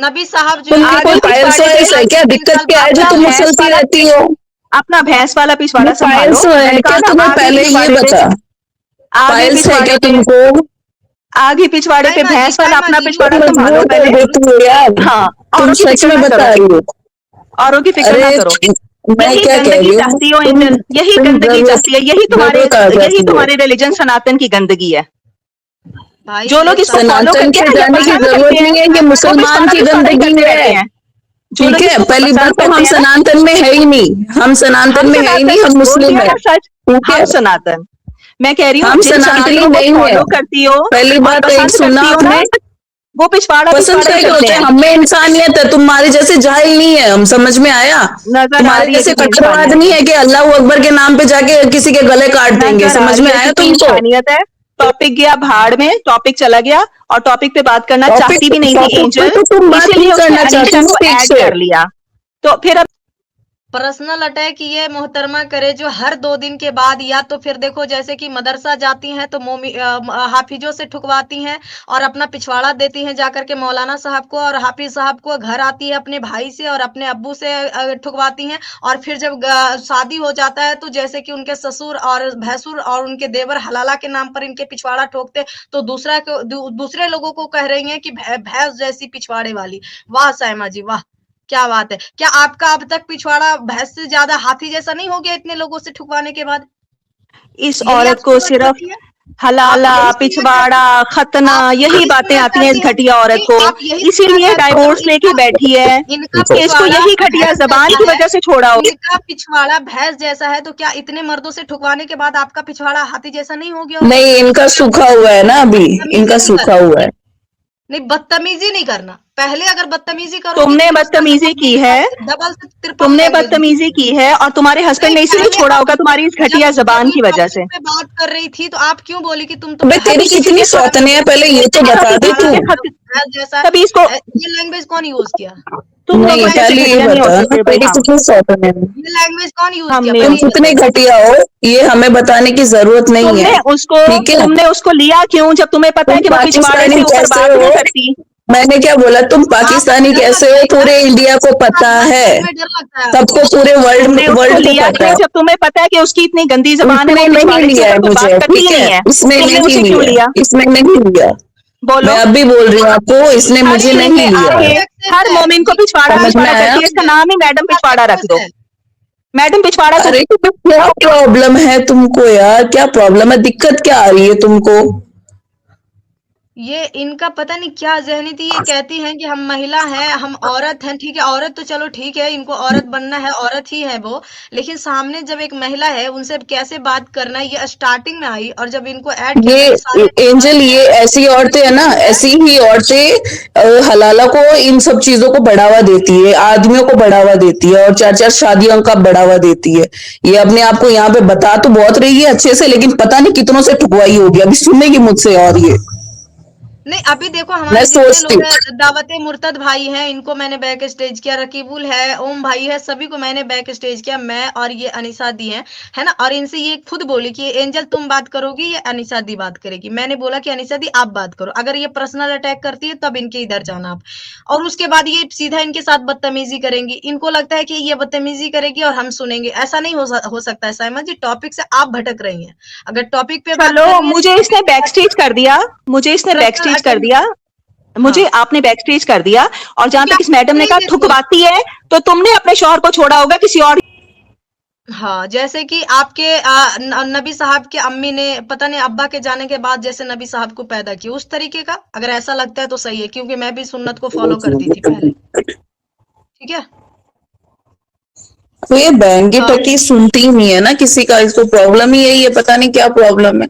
नबी साहब जो तुमको है आगे कोई वो पाइल्स पिछवाड़े पे वाइल्स है क्या? 3 दिक्कत साल क्या बाद है जो अपना पैदा तुम हुए। भैंस उछलती वाला, रहती हो? अपना भैंस वाला ये पिछवाड़ा संभालो। पाइल्स है मैंने कहा क्या ना तुम्हें? आगे पहले ये पिछवाड़े पे, बता, आगे पाइल्स है क्या पिछवाड़े पे, तुमको? आगे पिछवाड़े पे भैंस वाला साइमा अपना जी, तुम पिछवाड़ा संभालो मजबूर कर पहले। देती हो यार, हाँ, तुम औरों की सच फिक्र में ना बता करो, रही हो। औरों की फिक्र ना अरे करो। मैं यही क्या कह रही गंदगी हूँ, चाहती हो एंजल, यही तुम गंदगी चाहती है, यही जरूरत आ जाती है। तुम्हारे रिलीजन सनातन की गंदगी है। भाई जो ये लोग इसको सब फॉलो सनातन करते पे हैं जाने की यज्ञशाला जरूरत करते हैं, नहीं है, ये वो मुसलमान की पिछवाड़ा ही गंदगी करते रहते है। हैं। जो ठीक लोग है, इसको पहली बात पसंद तो हम करते हैं ना, सनातन में है ही नहीं, हम सनातन में है ही नहीं, हम बोल मुस्लिम दिया है। ना सच, ठीक है, हम सनातन। मैं कह रही हूँ हम जिन सनातनी सनातनों को नहीं है। फॉलो करती हो पहली और बात एक पसंद सुनना करती हो ना, आपने, वो पिछवाड़ा पसंद ही क्या करते होते हैं, हैं। हमें इंसानियत है, तुम्हारे जैसे जाहिल नहीं है, हम समझ में आया। नजर आ तुम्हारे रही है जैसे कितनी कट्टरवाद इंसानियत नहीं है, है कि अल्लाह अकबर के नाम पे जाके किसी के गले काट देंगे, नजर आ समझ रही में है आया कितनी तुमको? इंसानियत है। टॉपिक गया भाड़ में, टॉपिक चला गया, और टॉपिक पे बात करना चाहती टॉपिक भी नहीं थी टॉपिक पे एंजल, तो तुम बात नहीं इसीलिए उसने करना चाहती अनीशा ना को ठीक ऐड से। कर लिया। तो फिर अब पर्सनल अटैक ये मोहतरमा करे जो हर 2 दिन के बाद, या तो फिर देखो जैसे कि मदरसा जाती हैं तो हाफिजों से ठुकवाती हैं और अपना पिछवाड़ा देती हैं जाकर के मौलाना साहब को, और हाफिज साहब को घर आती है अपने भाई से और अपने अब्बू से ठुकवाती हैं। और फिर जब शादी हो जाता है तो जैसे कि उनके ससुर और भैंसुर और उनके देवर हलाला के नाम पर इनके पिछवाड़ा ठोकते, तो दूसरे लोगों को कह रही हैं कि भैंस जैसी पिछवाड़े वाली। वाह सायमा जी वाह, क्या बात है। क्या आपका अब तक पिछवाड़ा भैंस से ज्यादा हाथी जैसा नहीं हो गया इतने लोगों से ठुकवाने के बाद? इस यही आप औरत को सुनना सिर्फ चाहती हैं? आप हलाला, यही सुनना चाहती पिछवाड़ा, हैं? खतना, आप यही यही बातें सुनना आती हैं चाहती इस हैं? घटिया औरत नहीं, को। आप यही सुनना इसीलिए चाहती हैं? डाइवोर्स लेके बैठी है इनका कि इसको पिछवाड़ा यही घटिया भैंस जबान जैसा की है, वजह से छोड़ा हो। इनका पिछवाड़ा भैंस जैसा है, तो क्या इतने मर्दों से ठुकवाने के बाद आपका पिछवाड़ा हाथी जैसा नहीं हो गया होगा? नहीं, इनका क्या सूखा हुआ है ना, अभी बदतमीजी इनका नहीं सूखा करना? हुआ है। नहीं, बदतमीजी नहीं करना। पहले अगर बदतमीजी करोगी तो तुमने फिर उसका बदतमीजी जवाब की मेरे है, पास डबल से ट्रिपल तुमने लैंग्वेज में बदतमीजी मिलेगी। की है, और तुम्हारे हस्बैंड नहीं, ने इसीलिए पहले छोड़ा आप होगा तुम्हारी इस जब घटिया जब जबान ये की वजह टॉपिक से। पे बात कर रही थी तो आप क्यों बोली कि तुम तो अबे पहले तेरी भी कितनी इसीलिए छोड़ा था सौतने हैं, पहले ये तो तुम्हारा बता दे पिछवाड़ा तू। भैंस जैसा। तभी इसको, ये लैंग्वेज कौन यूज किया? तुम लोग नहीं, मेरे से पहले ये घटिया नहीं हो बता ना, सकते भाई, तेरी हम कितनी सौतने हैं, ये लैंग्वेज कौन यूज हम किया? नहीं तुम हो पहले ये कितने सकते। बताइए। घटिया हो, ये हमें बताने की जरूरत नहीं है। ठीक है, तुमने उसको लिया क्यों जब तुम्हें पता है तुम कि वो पिछवाड़े पाकिस्तानी से ऊपर कैसे बात हो? नहीं करती। मैंने क्या बोला, तुम आपको पाकिस्तानी डर कैसे लगता हो, है क्या? पूरे इंडिया को किसी के पता साथ बात है, करने में डर लगता है आपको? सबको पूरे तुमने वर्ल्ड उसको वर्ल्ड को लिया पता क्यों है। जब तुम्हें पता है कि उसकी इतनी गंदी जबान है, वो इसने नहीं पिछवाड़े से लिया है ऊपर कोई बात मुझे, करती ही ठीक है, नहीं है, इसने तुमने नहीं उसे क्यों लिया, लिया? इसने नहीं लिया। बोलो। मैं अब भी बोल रही हूँ आपको, इसने हर मुझे स्ट्रीम नहीं में लिया है। आके एक्सेस हर है, मोमिन को पिछवाड़ा समझ में पिछवाड़ा आया? करती है, इसका नाम ही मैडम पिछवाड़ा रख दो। है। मैडम पिछवाड़ा को अरे तो क्या प्रॉब्लम है तुमको यार, क्या प्रॉब्लम है, दिक्कत क्या आ रही है तुमको? ये इनका पता नहीं क्या ज़हनी थी, ये कहती हैं कि हम महिला हैं, हम औरत हैं, ठीक है, औरत तो चलो ठीक है, इनको औरत बनना है, औरत ही है वो, लेकिन सामने जब एक महिला है, उनसे कैसे बात करना है, ये स्टार्टिंग में आई, और जब इनको ऐड किया ये मैंने सारे एंजल, ये ऐसी औरतें है ना, ऐसी ही औरतें हलाला को, इन सब चीजों को बढ़ावा देती है, आदमियों को बढ़ावा देती है, और 4-4 शादियों का बढ़ावा देती है। ये अपने आप को यहाँ पे बता तो बहुत रही है अच्छे से, लेकिन पता नहीं कितनों से ठुकवाई होगी, अभी सुनेगी मुझसे। और ये नहीं, अभी देखो मैं हमारे जितने सोचती लोग हूँ, हैं, दावते मुर्तद भाई हैं, इनको मैंने बैक स्टेज किया, रकीबुल है, ओम भाई है, सभी को मैंने बैक स्टेज किया, मैं और ये अनीसा दी है ना। और इनसे ये खुद बोली कि एंजल तुम बात करोगी या अनीसा दी बात करेगी? मैंने बोला कि अनीसा दी आप बात करो, अगर ये पर्सनल अटैक करती है तब इनके इधर जाना आप। और उसके बाद ये सीधा इनके साथ बदतमीजी करेंगी, इनको लगता है कि ये बदतमीजी करेगी और हम सुनेंगे, ऐसा नहीं हो सकता है साइमा जी, टॉपिक से आप भटक रही हैं। अगर टॉपिक पे बात चलो, करनी है मुझे तो इसने टॉपिक पे बैक बात स्टेज करो। कर दिया, मुझे इसने बैक पर्सनल स्टेज कर अटैक, दिया, मुझे हाँ। आपने बैक स्टेज कर दिया। और जहां क्या तक इस मैडम ने कहा नहीं देते? ठुकवाती है, तो तुमने अपने शौहर को छोड़ा होगा किसी और। हाँ, जैसे कि आपके नबी साहब के अम्मी ने पता नहीं अब्बा के जाने के बाद जैसे नबी साहब को पैदा किया, उस तरीके का अगर ऐसा लगता है तो सही है, क्योंकि मैं भी सुन्नत को फॉलो करती थी पहले। ठीक है। तो ये बैंगी हाँ, टकी सुनती ही नहीं है ना किसी का, इसको प्रॉब्लम ही यही है, पता नहीं क्या प्रॉब्लम है।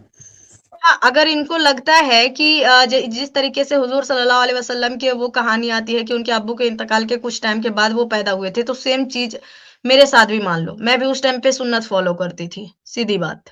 हाँ, अगर इनको लगता है कि जिस तरीके से हुजूर सल्लल्लाहु अलैहि वसल्लम की वो कहानी आती है कि उनके अब्बू के इंतकाल के कुछ टाइम के बाद वो पैदा हुए थे, तो सेम चीज मेरे साथ भी मान लो, मैं भी उस टाइम पे सुन्नत फॉलो करती थी, सीधी बात।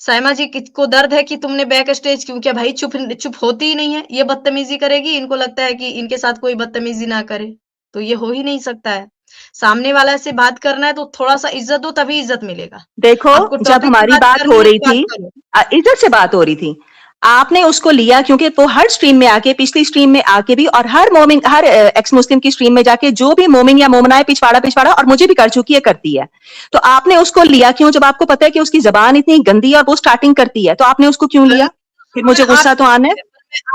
साइमा जी को दर्द है कि तुमने बैक स्टेज क्यों किया? भाई चुप चुप होती ही नहीं है, ये बदतमीजी करेगी, इनको लगता है कि इनके साथ कोई बदतमीजी ना करे, तो ये हो ही नहीं सकता है। सामने वाला से बात करना है तो थोड़ा सा इज्जत दो, तभी इज्जत मिलेगा। देखो, आपको जब टॉपिक पे हमारी बात बात करनी हो है रही तो बात थी, करो। इज्जत से बात हो रही थी, आपने उसको लिया क्योंकि वो हर स्ट्रीम में आके, पिछली स्ट्रीम में आके भी, और हर मोमिन, हर एक्स मुस्लिम की स्ट्रीम में जाके जो भी मोमिन या मोमनाए पिछवाड़ा पिछवाड़ा, और मुझे भी कर चुकी है, करती है, तो आपने उसको लिया क्यों जब आपको पता है कि उसकी जबान इतनी गंदी है और वो स्टार्टिंग करती है, तो आपने उसको क्यों लिया? फिर मैं मुझे गुस्सा तो आना है।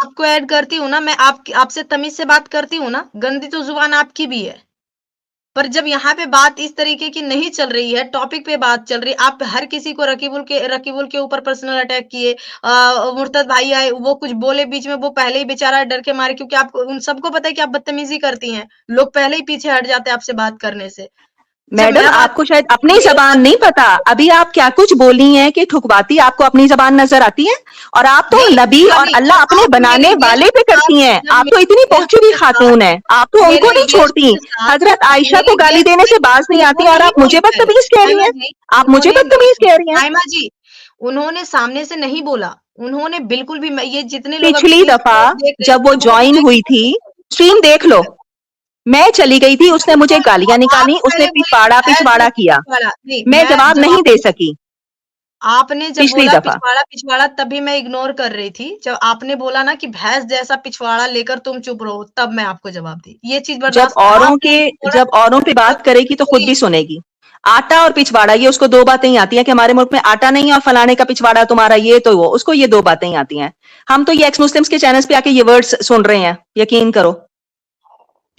आपको ऐड करती हूँ ना, मैं आपसे तमीज से बात करती हूँ ना, गंदी तो जुबान आपकी भी है। पर जब यहाँ पे बात इस तरीके की नहीं चल रही है, टॉपिक पे बात चल रही है, आप हर किसी को रकीबुल के ऊपर पर्सनल अटैक किए। मुर्तद भाई आए, वो कुछ बोले बीच में, वो पहले ही बेचारा डर के मारे, क्योंकि आप उन सबको पता है कि आप बदतमीजी करती हैं, लोग पहले ही पीछे हट जाते हैं आपसे बात करने से। जब मैडम मैं बात आपको शायद अपनी जबान नहीं पता, अभी आप क्या कुछ बोली हैं कि ठुकवाती आपको अपनी जबान नजर आती है, और आप तो नहीं, नबी ऐसा और नहीं, अल्लाह जब अपने आप बनाने मेरे वाले गेस्ट पे के साथ करती हैं। जब आप तो मेरे इतनी गेस्ट पहुंची हुई के साथ खातून हैं, आप तो उनको मेरे नहीं गेस्ट छोड़ती। के साथ हजरत आयशा मेरे को गाली गेस्ट देने से बाज नहीं आती, और उन्होंने आप नहीं मुझे बोला है। बदतमीज कह रही साइमा हैं, जी, आप मुझे उन्होंने बदतमीज कह रही हैं। साइमा जी, उन्होंने सामने से नहीं बोला। उन्होंने बिल्कुल भी, मैं ये जितने लोग अभी पिछली स्क्रीन दफा देख रहे जब वो हैं, वो ज्वाइन पता है हुई थी, स्ट्रीम देख लो, मैं चली गई थी, उसने मुझे गालियां आप निकाली, उसने पहले बोले कि पिछवाड़ा भैंस पिछवाड़ा जैसा किया, पिछवाड़ा, नहीं मैं मैं जवाब जब नहीं दे आपने सकी आपने जब पिछली बोला दफा। पिछवाड़ा पिछवाड़ा, तभी मैं इग्नोर कर रही थी। जब आपने बोला ना कि भैंस जैसा पिछवाड़ा लेकर तुम चुप रहो, तब मैं आपको जवाब दी। ये चीज जब बर्दाश्त, औरों आपने के मुझे बोला जब औरों पे तब बात करेगी तो खुद कोई भी सुनेगी। आटा और पिछवाड़ा, ये उसको दो बातें ही आती हैं कि हमारे मुल्क में आटा नहीं है और फलाने का पिछवाड़ा तुम्हारा ये तो वो, उसको ये दो बातें ही आती हैं। हम तो ये एक्स मुस्लिम्स के चैनल्स पे आके ये वर्ड्स सुन रहे हैं, यकीन करो,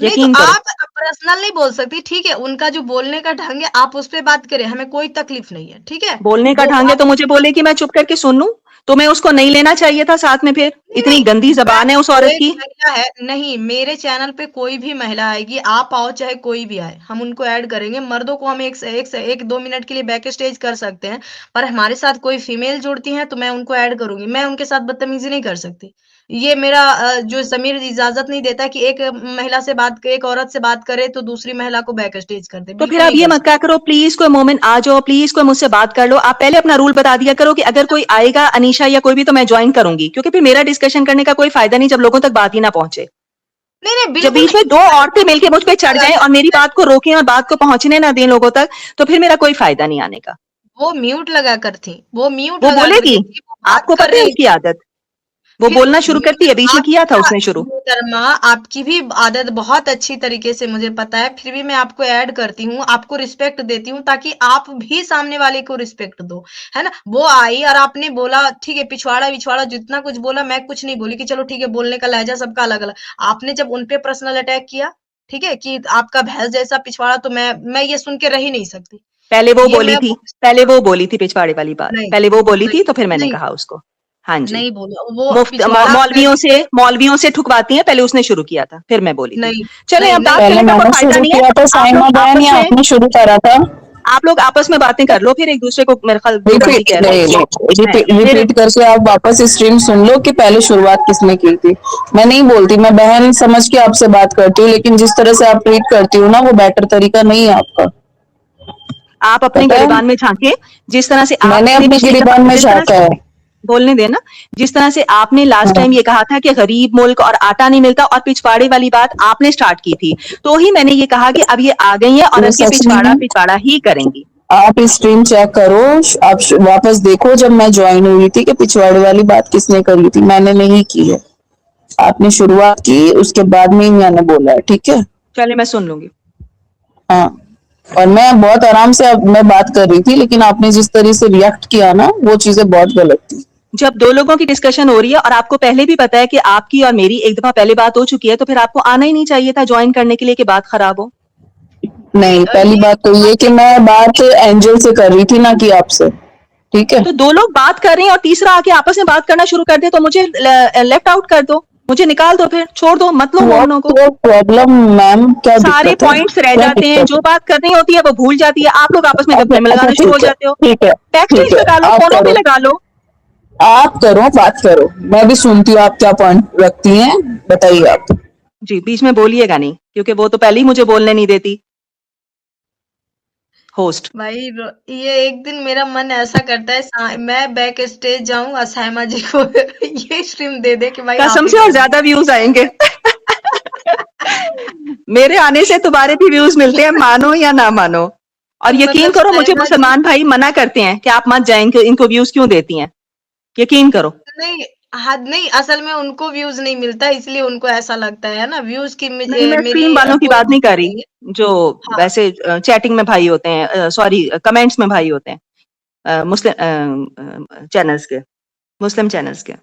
नहीं, तो यकीन करो। आप पर्सनल नहीं बोल सकती, ठीक है? उनका जो बोलने का ढंग है, आप उस पे बात करें, हमें कोई तकलीफ नहीं है, ठीक है? बोलने का वो ढंग है आप तो मुझे बोले कि मैं चुप करके सुन लूं, तो मैं उसको नहीं लेना चाहिए था साथ में, फिर नहीं, इतनी नहीं, गंदी मैं जबान है उस औरत एक की। महिला है, नहीं, मेरे चैनल पे कोई भी महिला आएगी, आप आओ चाहे कोई भी आए, हम उनको ऐड करेंगे। मर्दों को हम 1 2 मिनट के लिए बैक स्टेज कर सकते हैं, पर हमारे साथ कोई फीमेल जुड़ती है तो मैं उनको ऐड करूँगी। मैं उनके साथ बदतमीज़ी नहीं कर सकती। ये मेरा जो ज़मीर इजाज़त नहीं देता कि एक औरत से बात करे तो दूसरी महिला को बैक स्टेज कर दे, तो फिर बिल्कुल आप नहीं ये कर मत सकती। क्या करो, प्लीज कोई मोमेंट आ जाओ, प्लीज कोई मुझसे बात कर लो, आप पहले अपना रूल बता दिया करो कि अगर कोई आएगा अनीशा या कोई भी तो मैं ज्वाइन करूंगी, क्योंकि फिर मेरा डिस्कशन करने का कोई फायदा नहीं जब लोगों तक बात ही ना पहुंचे। नहीं, नहीं, जब बिल्कुल बीच में नहीं। दो औरतें मिलके मुझ पे चढ़ लगा जाएं और मेरी कर बात को रोकें और बात को पहुंचने ना दें लोगों तक, तो फिर मेरा कोई फायदा नहीं आने का। वो म्यूट लगा कर थी, वो म्यूट वो लगा बोलेगी, करके थी, वो बात आपको कर पता है रही उसकी थी। आदत, वो फिर बोलना शुरू करती है, बीच में किया था आपका उसने शुरू। मोहतरमा, आपकी भी आदत बहुत अच्छी तरीके से मुझे पता है, फिर भी मैं आपको ऐड करती हूँ, आपको रिस्पेक्ट देती हूँ, ताकि आप भी सामने वाले को रिस्पेक्ट दो, है ना? वो आई और आपने बोला, ठीक है, पिछवाड़ा विछवाड़ा जितना कुछ बोला, मैं कुछ नहीं बोली कि चलो ठीक है, बोलने का लहजा सबका अलग अलग। आपने जब उनपे पर्सनल अटैक किया, ठीक है, कि आपका भैंस जैसा पिछवाड़ा, तो मैं ये सुन के रह ही नहीं सकती। पहले वो ये बोली मैं थी, पहले वो बोली थी पिछवाड़े वाली बात, नहीं, पहले वो बोली नहीं, थी, तो फिर मैंने नहीं, कहा उसको। हाँ जी, नहीं बोला वो मुफ्त पिछवाड़ा पहले से। मौलवियों से ठुकवाती हैं, पहले उसने शुरू किया था, फिर मैं बोली थी। नहीं, चले, नहीं, अब नहीं, बात पहले करने का कोई मैंने फायदा शुरू नहीं है। किया था आप साइमा लोग बहन, आपस या में आपने शुरू करा था? बातें कर लो, फिर एक दूसरे को मेरे ख्याल जो बंदी रिपीट कह रहे हैं फिर। रिपीट करके आप वापस स्ट्रीम सुन लो कि पहले शुरुआत किसने की थी। मैं नहीं बोलती, मैं बहन समझ के आपसे बात करती हूँ, लेकिन जिस तरह से आप ट्रीट करती हो ना, वो बेटर तरीका नहीं है आपका, आप अपने पता है? गिरबान में झांके, जिस तरह से मैंने आपने अपने पिछली दफा, गिरबान में जिस तरह झांका से, है। बोलने देना, जिस तरह से आपने लास्ट हाँ, टाइम ये कहा था कि गरीब मुल्क और आटा नहीं मिलता, और पिछवाड़े वाली बात आपने स्टार्ट की थी, तो ही मैंने ये कहा कि अब ये आ गई है और ये अब ये सच नहीं पिछवाड़ा है। पिछवाड़ा ही करेंगी। आप स्ट्रीम चेक करो, आप वापस देखो जब मैं ज्वाइन हुई थी कि पिछवाड़े वाली बात किसने करी थी, मैंने नहीं की है। आपने शुरुआत की, उसके बाद में ही मैंने बोला है, ठीक है? चले, मैं सुन लूंगी। हाँ, और मैं बहुत आराम से अब मैं बात कर रही थी, लेकिन आपने जिस तरह से रिएक्ट किया ना, वो चीजें बहुत गलत थी। जब दो लोगों की डिस्कशन हो रही है और आपको पहले भी पता है कि आपकी और मेरी एक दफा पहले बात हो चुकी है, तो फिर आपको आना ही नहीं चाहिए था ज्वाइन करने के लिए कि बात खराब हो। नहीं, पहली ये बात तो ये कि मैं बात एंजल से कर रही थी ना कि आपसे, ठीक है? तो दो लोग बात कर रहे हैं और तीसरा आके आपस में बात करना शुरू कर दे, तो मुझे लेफ्ट आउट कर दो, मुझे निकाल दो, फिर छोड़ दो, मत लो मोमनों को। प्रॉब्लम मैम, क्या सारे दिक्कत है? पॉइंट्स रह क्या जाते हैं, दिक्कत जो है? बात करनी होती है वो भूल जाती है, आप लोग आपस में अच्छा गप्पे में अच्छा, लगाना शुरू हो ठीक है, जाते हो। ठीक है, बैक ठीक स्टेज है, लगा लो, आप फोनों पे करो, लगा लो। आप करो, बात करो, मैं भी सुनती हूँ आप क्या पॉइंट रखती हैं, बताइए आप। जी, बीच में बोलिएगा नहीं, क्योंकि वो तो पहले ही मुझे बोलने नहीं देती होस्ट। भाई ये एक दिन मेरा मन ऐसा करता है, मैं बैक स्टेज जाऊं और साइमा जी को ये स्ट्रीम दे दे कि भाई आप कसम ही से और कर ज्यादा व्यूज आएंगे। मेरे आने से तुम्हारे भी व्यूज मिलते हैं, मानो या ना मानो। और यकीन मतलब करो, मुझे साइमा जी, मुसलमान भाई मना करते हैं कि आप मत जाएं, इनको व्यूज क्यों देती हैं, यकीन करो। नहीं, हद नहीं, असल में उनको व्यूज नहीं मिलता, इसलिए उनको ऐसा लगता है ना, व्यूज की नहीं, मैं मेरी स्ट्रीम वालों की कोई बात नहीं दिक्कत कर रही, नहीं है। जो हाँ, वैसे चैटिंग में भाई होते हैं, सॉरी कमेंट्स में भाई होते हैं, मुस्लिम चैनल्स के, मुस्लिम चैनल्स के।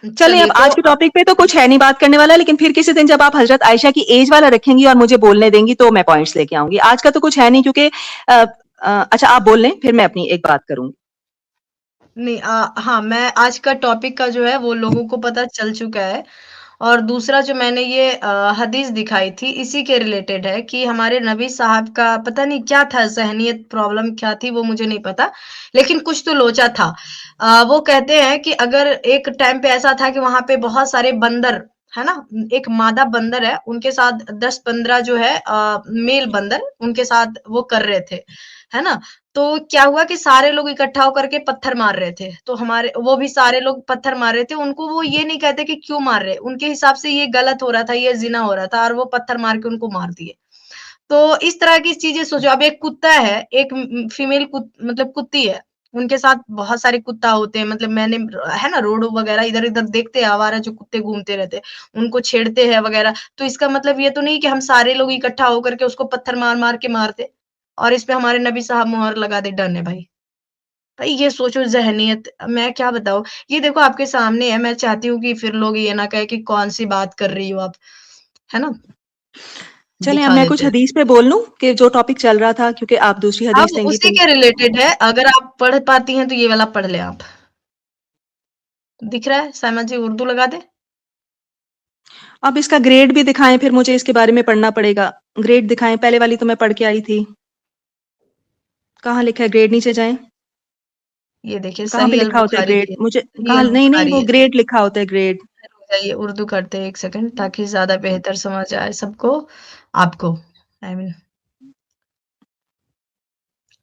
चलिए, चलिए अब तो आज के टॉपिक पे तो कुछ है नहीं बात करने वाला, लेकिन फिर किसी दिन जब आप हजरत आयशा की एज वाला रखेंगी और मुझे बोलने देंगी तो मैं पॉइंट्स लेके आऊंगी। आज का तो कुछ है नहीं, क्योंकि अच्छा आप बोल लें, फिर मैं अपनी एक बात करूंगी। नहीं हाँ, मैं आज का टॉपिक का जो है वो लोगों को पता चल चुका है। और दूसरा जो मैंने ये हदीस दिखाई थी इसी के रिलेटेड है कि हमारे नबी साहब का पता नहीं क्या था, ज़हनियत प्रॉब्लम क्या थी वो मुझे नहीं पता, लेकिन कुछ तो लोचा था। वो कहते हैं कि अगर एक टाइम पे ऐसा था कि वहाँ पे बहुत सारे बंदर, है ना? एक मादा बंदर है, उनके साथ 10-15 जो है मेल बंदर उनके साथ वो कर रहे थे, है ना? तो क्या हुआ कि सारे लोग इकट्ठा होकर के पत्थर मार रहे थे। तो हमारे वो भी सारे लोग पत्थर मार रहे थे। उनको वो ये नहीं कहते कि क्यों मार रहे? उनके हिसाब से ये गलत हो रहा था, ये ज़िना हो रहा था और वो पत्थर मार के उनको मार दिए। तो इस तरह की चीज़ें सोचो। अब एक कुत्ता है, एक फीमेल मतलब कुत्ती है, उनके साथ बहुत सारे कुत्ता होते हैं। मतलब मैंने है ना रोड वगैरह इधर-इधर देखते हैं आवारा जो कुत्ते घूमते रहते हैं, उनको छेड़ते हैं वगैरह। तो इसका मतलब ये तो नहीं कि हम सारे लोग इकट्ठा होकर के उसको पत्थर मार-मार के मार दें और इस पे हमारे नबी साहब मुहर लगा दें, डन है भाई। भाई ये सोचो ज़हनियत, मैं क्या बताऊँ? ये देखो आपके सामने है, मैं चाहती हूँ कि फिर लोग ये ना कहें कि कौन-सी बात कर रही हो आप, है ना? चलें, अब दिखा मैं कुछ देते हैं। हदीस पे बोल लूं कि जो टॉपिक चल रहा था, क्योंकि आप दूसरी अब हदीस देंगी उसी तो के रिलेटेड है, अगर आप पढ़ पाती हैं तो ये वाला पढ़ लें आप। दिख रहा है? साइमा जी उर्दू लगा दें? अब इसका ग्रेड भी दिखाएं, फिर मुझे इसके बारे में पढ़ना पड़ेगा। ग्रेड दिखाएं, पहले वाली तो मैं पढ़ के आई थी। कहाँ लिखा है ग्रेड? नीचे जाएं, ये देखिए कहाँ पे सही अल लिखा होता है बुखारी ग्रेड? है, मुझे सही कहाँ? अल नहीं नहीं, बुखारी वो है। ग्रेड लिखा होता है, ग्रेड। रुक जाइए उर्दू करते हैं 1 सेकंड ताकि ज़्यादा बेहतर समझ आए सबको, आपको आई मीन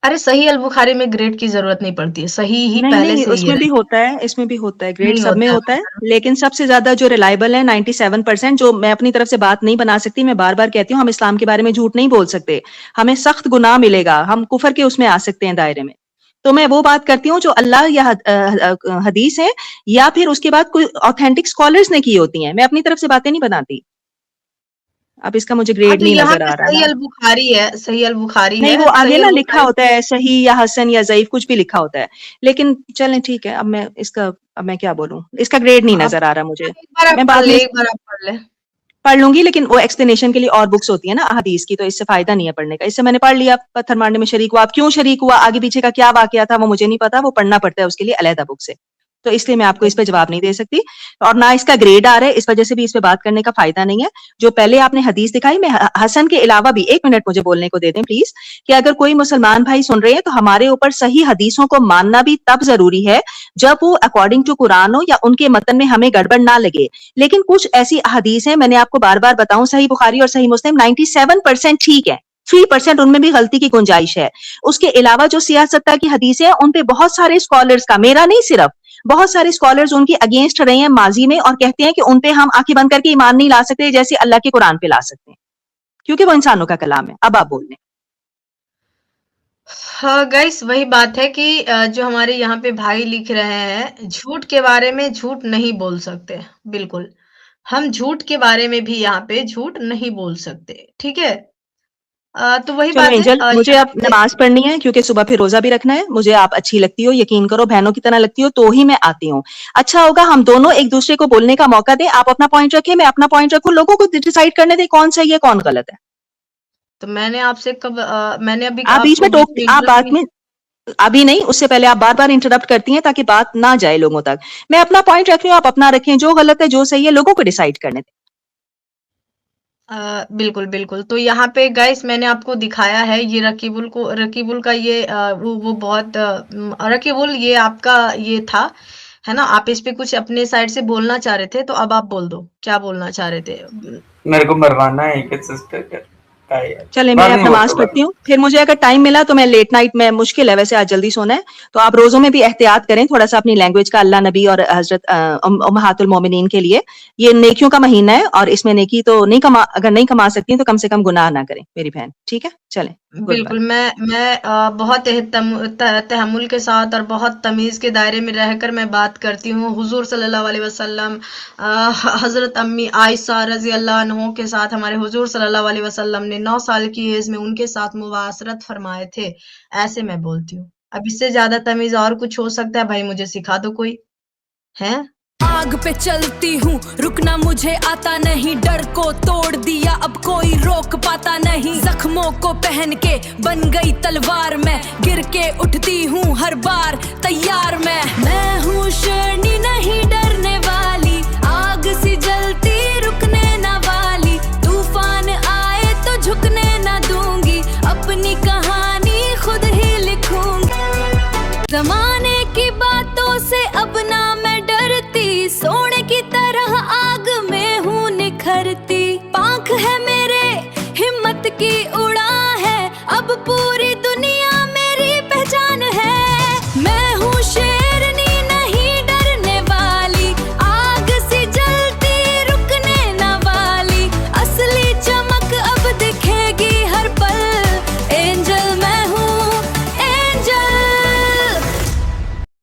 अरे सही अल बुखारी में ग्रेड की ज़रूरत नहीं पड़ती है, सही ही नहीं पहले नहीं, से ही है उसमें भी रहता होता है, इसमें भी होता है, है। ग्रेड नहीं सब में होता है होता है। लेकिन सबसे ज्यादा जो रिलायबल है 97%, जो मैं अपनी तरफ से बात नहीं बना सकती, मैं बार बार कहती हूँ, हम इस्लाम के बारे में झूठ नहीं बोल सकते। हमें सख्त गुनाह मिलेगा, हम कुफर के उसमें आ सकते हैं दायरे में। तो मैं वो बात करती हूँ जो अल्लाह या हदीस है, या फिर उसके बाद कोई ऑथेंटिक स्कॉलर्स ने की होती हैं। मैं अपनी तरफ से बातें नहीं बनाती। अब इसका मुझे हाँ, ग्रेड तो नहीं यहाँ नजर पे आ रहा सही ना। अल बुखारी है, सही अल बुखारी नहीं, है, वो आगे सही ना अल लिखा बुखारी होता है सही या हसन या ज़ईफ़, कुछ भी लिखा होता है। लेकिन चलें ठीक है, अब मैं क्या बोलूँ? इसका ग्रेड नहीं आप नज़र आ रहा मुझे। एक बार आप मैं पढ़ बाद लें, में एक बार आप पढ़ लें। पढ़ लूँगी, लेकिन वो एक्सप्लेनेशन के लिए और बुक्स होती है ना अहादीस की, तो इससे फ़ायदा नहीं है पढ़ने का। इससे मैंने पढ़ लिया, पत्थर मारने में शरीक हुआ। अब क्यों शरीक हुआ, आगे पीछे का क्या वाक़या था, वो मुझे नहीं पता, वो पढ़ना पड़ता है उसके लिए अलहदा बुक से। तो इसलिए मैं आपको इस पे जवाब नहीं दे सकती, और ना इसका ग्रेड आ रहा है, इस वजह से भी इस पे बात करने का फ़ायदा नहीं है। जो पहले आपने हदीस दिखाई, मैं हसन के अलावा भी 1 मिनट मुझे बोलने को दे दें प्लीज़, कि अगर कोई मुसलमान भाई सुन रहे हैं, तो हमारे ऊपर सही हदीसों को मानना भी तब ज़रूरी है, जब वो अकॉर्डिंग टू कुरान हो या उनके मतन में हमें गड़बड़ ना लगे। लेकिन कुछ ऐसी अहादीस हैं, मैंने आपको बार-बार बताऊँ, सही बुखारी और सही मुस्लिम 97% ठीक है, 3% उनमें भी गलती की गुंजाइश है। उसके अलावा जो सियासत्ता की हदीसें हैं, उन पे बहुत सारे स्कॉलर्स का, मेरा नहीं सिर्फ, बहुत सारे स्कॉलर्स उनकी अगेंस्ट रहे हैं माजी में, और कहते हैं कि उन पे हम आंखें बंद करके ईमान नहीं ला सकते जैसे अल्लाह के कुरान पे ला सकते हैं, क्योंकि वो इंसानों का कलाम है। अब आप बोल लें। हाँ गाइस वही बात है कि जो हमारे यहाँ पे भाई लिख रहे हैं, झूठ के बारे में झूठ नहीं बोल सकते, बिल्कुल। हम झूठ के बारे में भी यहाँ पे झूठ नहीं बोल सकते, ठीक है? तो वही चलो बात है एंजल, मुझे यहाँ अब पे नमाज पढ़नी है, क्योंकि सुबह फिर रोजा भी रखना है। मुझे आप अच्छी लगती हो, यकीन करो, बहनों की तरह लगती हो, तो ही मैं आती हूँ। अच्छा होगा हम दोनों एक दूसरे को बोलने का मौका दें, आप अपना पॉइंट रखें, मैं अपना पॉइंट रखूं, लोगों को डिसाइड करने दें कौन सही है कौन गलत है। तो मैंने आपसे कब मैंने अभी आप बीच आपको में बीच टोक, में आप इंटरप्ट बात नहीं में अभी नहीं, उससे पहले आप बार बार इंटरप्ट करती हैं ताकि बात ना जाए लोगों तक। मैं अपना पॉइंट रख रही हूँ, आप अपना रखें, जो गलत है जो सही है लोगों को डिसाइड करने दें। बिल्कुल, बिल्कुल। तो यहाँ पे गाइस मैंने आपको दिखाया है ये रकीबुल का ये वो बहुत रकीबुल ये आपका ये था, है ना? आप इस पे कुछ अपने साइड से बोलना चाह रहे थे, तो अब आप बोल दो, क्या बोलना चाह रहे थे? मेरे को मरवाना है एक सिस्टर का यार। चले, मैं बाद अब में नमाज बोलता बाद पढ़ती में। हूँ, फिर मुझे अगर टाइम मिला तो मैं लेट नाइट में, मुश्किल है वैसे आज जल्दी सोना है, तो आप रोजों में भी एहतियात करें थोड़ा सा अपनी लैंग्वेज का, अल्लाह नबी और हजरत उम्महातुल मोमिनीन के लिए। ये नेकियों का महीना है, और इसमें नेकी तो नहीं कमा, अगर नहीं कमा सकती तो कम से कम गुनाह ना करें मेरी बहन, ठीक है? चलें, गुड बाय। बिल्कुल, मैं बहुत तहम्मुल के साथ और बहुत तमीज़ के दायरे में रहकर मैं बात करती हूँ। हुज़ूर सल्लल्लाहु अलैहि वसल्लम हज़रत अम्मी आयशा रज़ी अल्लाह अन्हो के साथ हमारे हुज़ूर सल्लल्लाहु अलैहि वसल्लम ने 9 साल की एज में उनके साथ मुबाशरत फरमाए थे। ऐसे मैं बोलती हूँ। अब इससे ज़्यादा तमीज़ और कुछ हो सकता है भाई मुझे सिखा दो कोई, हैं? आग पे चलती हूँ, रुकना मुझे आता नहीं, डर को तोड़ दिया अब कोई रोक पाता नहीं। जख्मों को पहन के बन गई तलवार मैं, गिर के उठती हूँ हर बार तैयार मैं हूँ शेरनी नहीं डर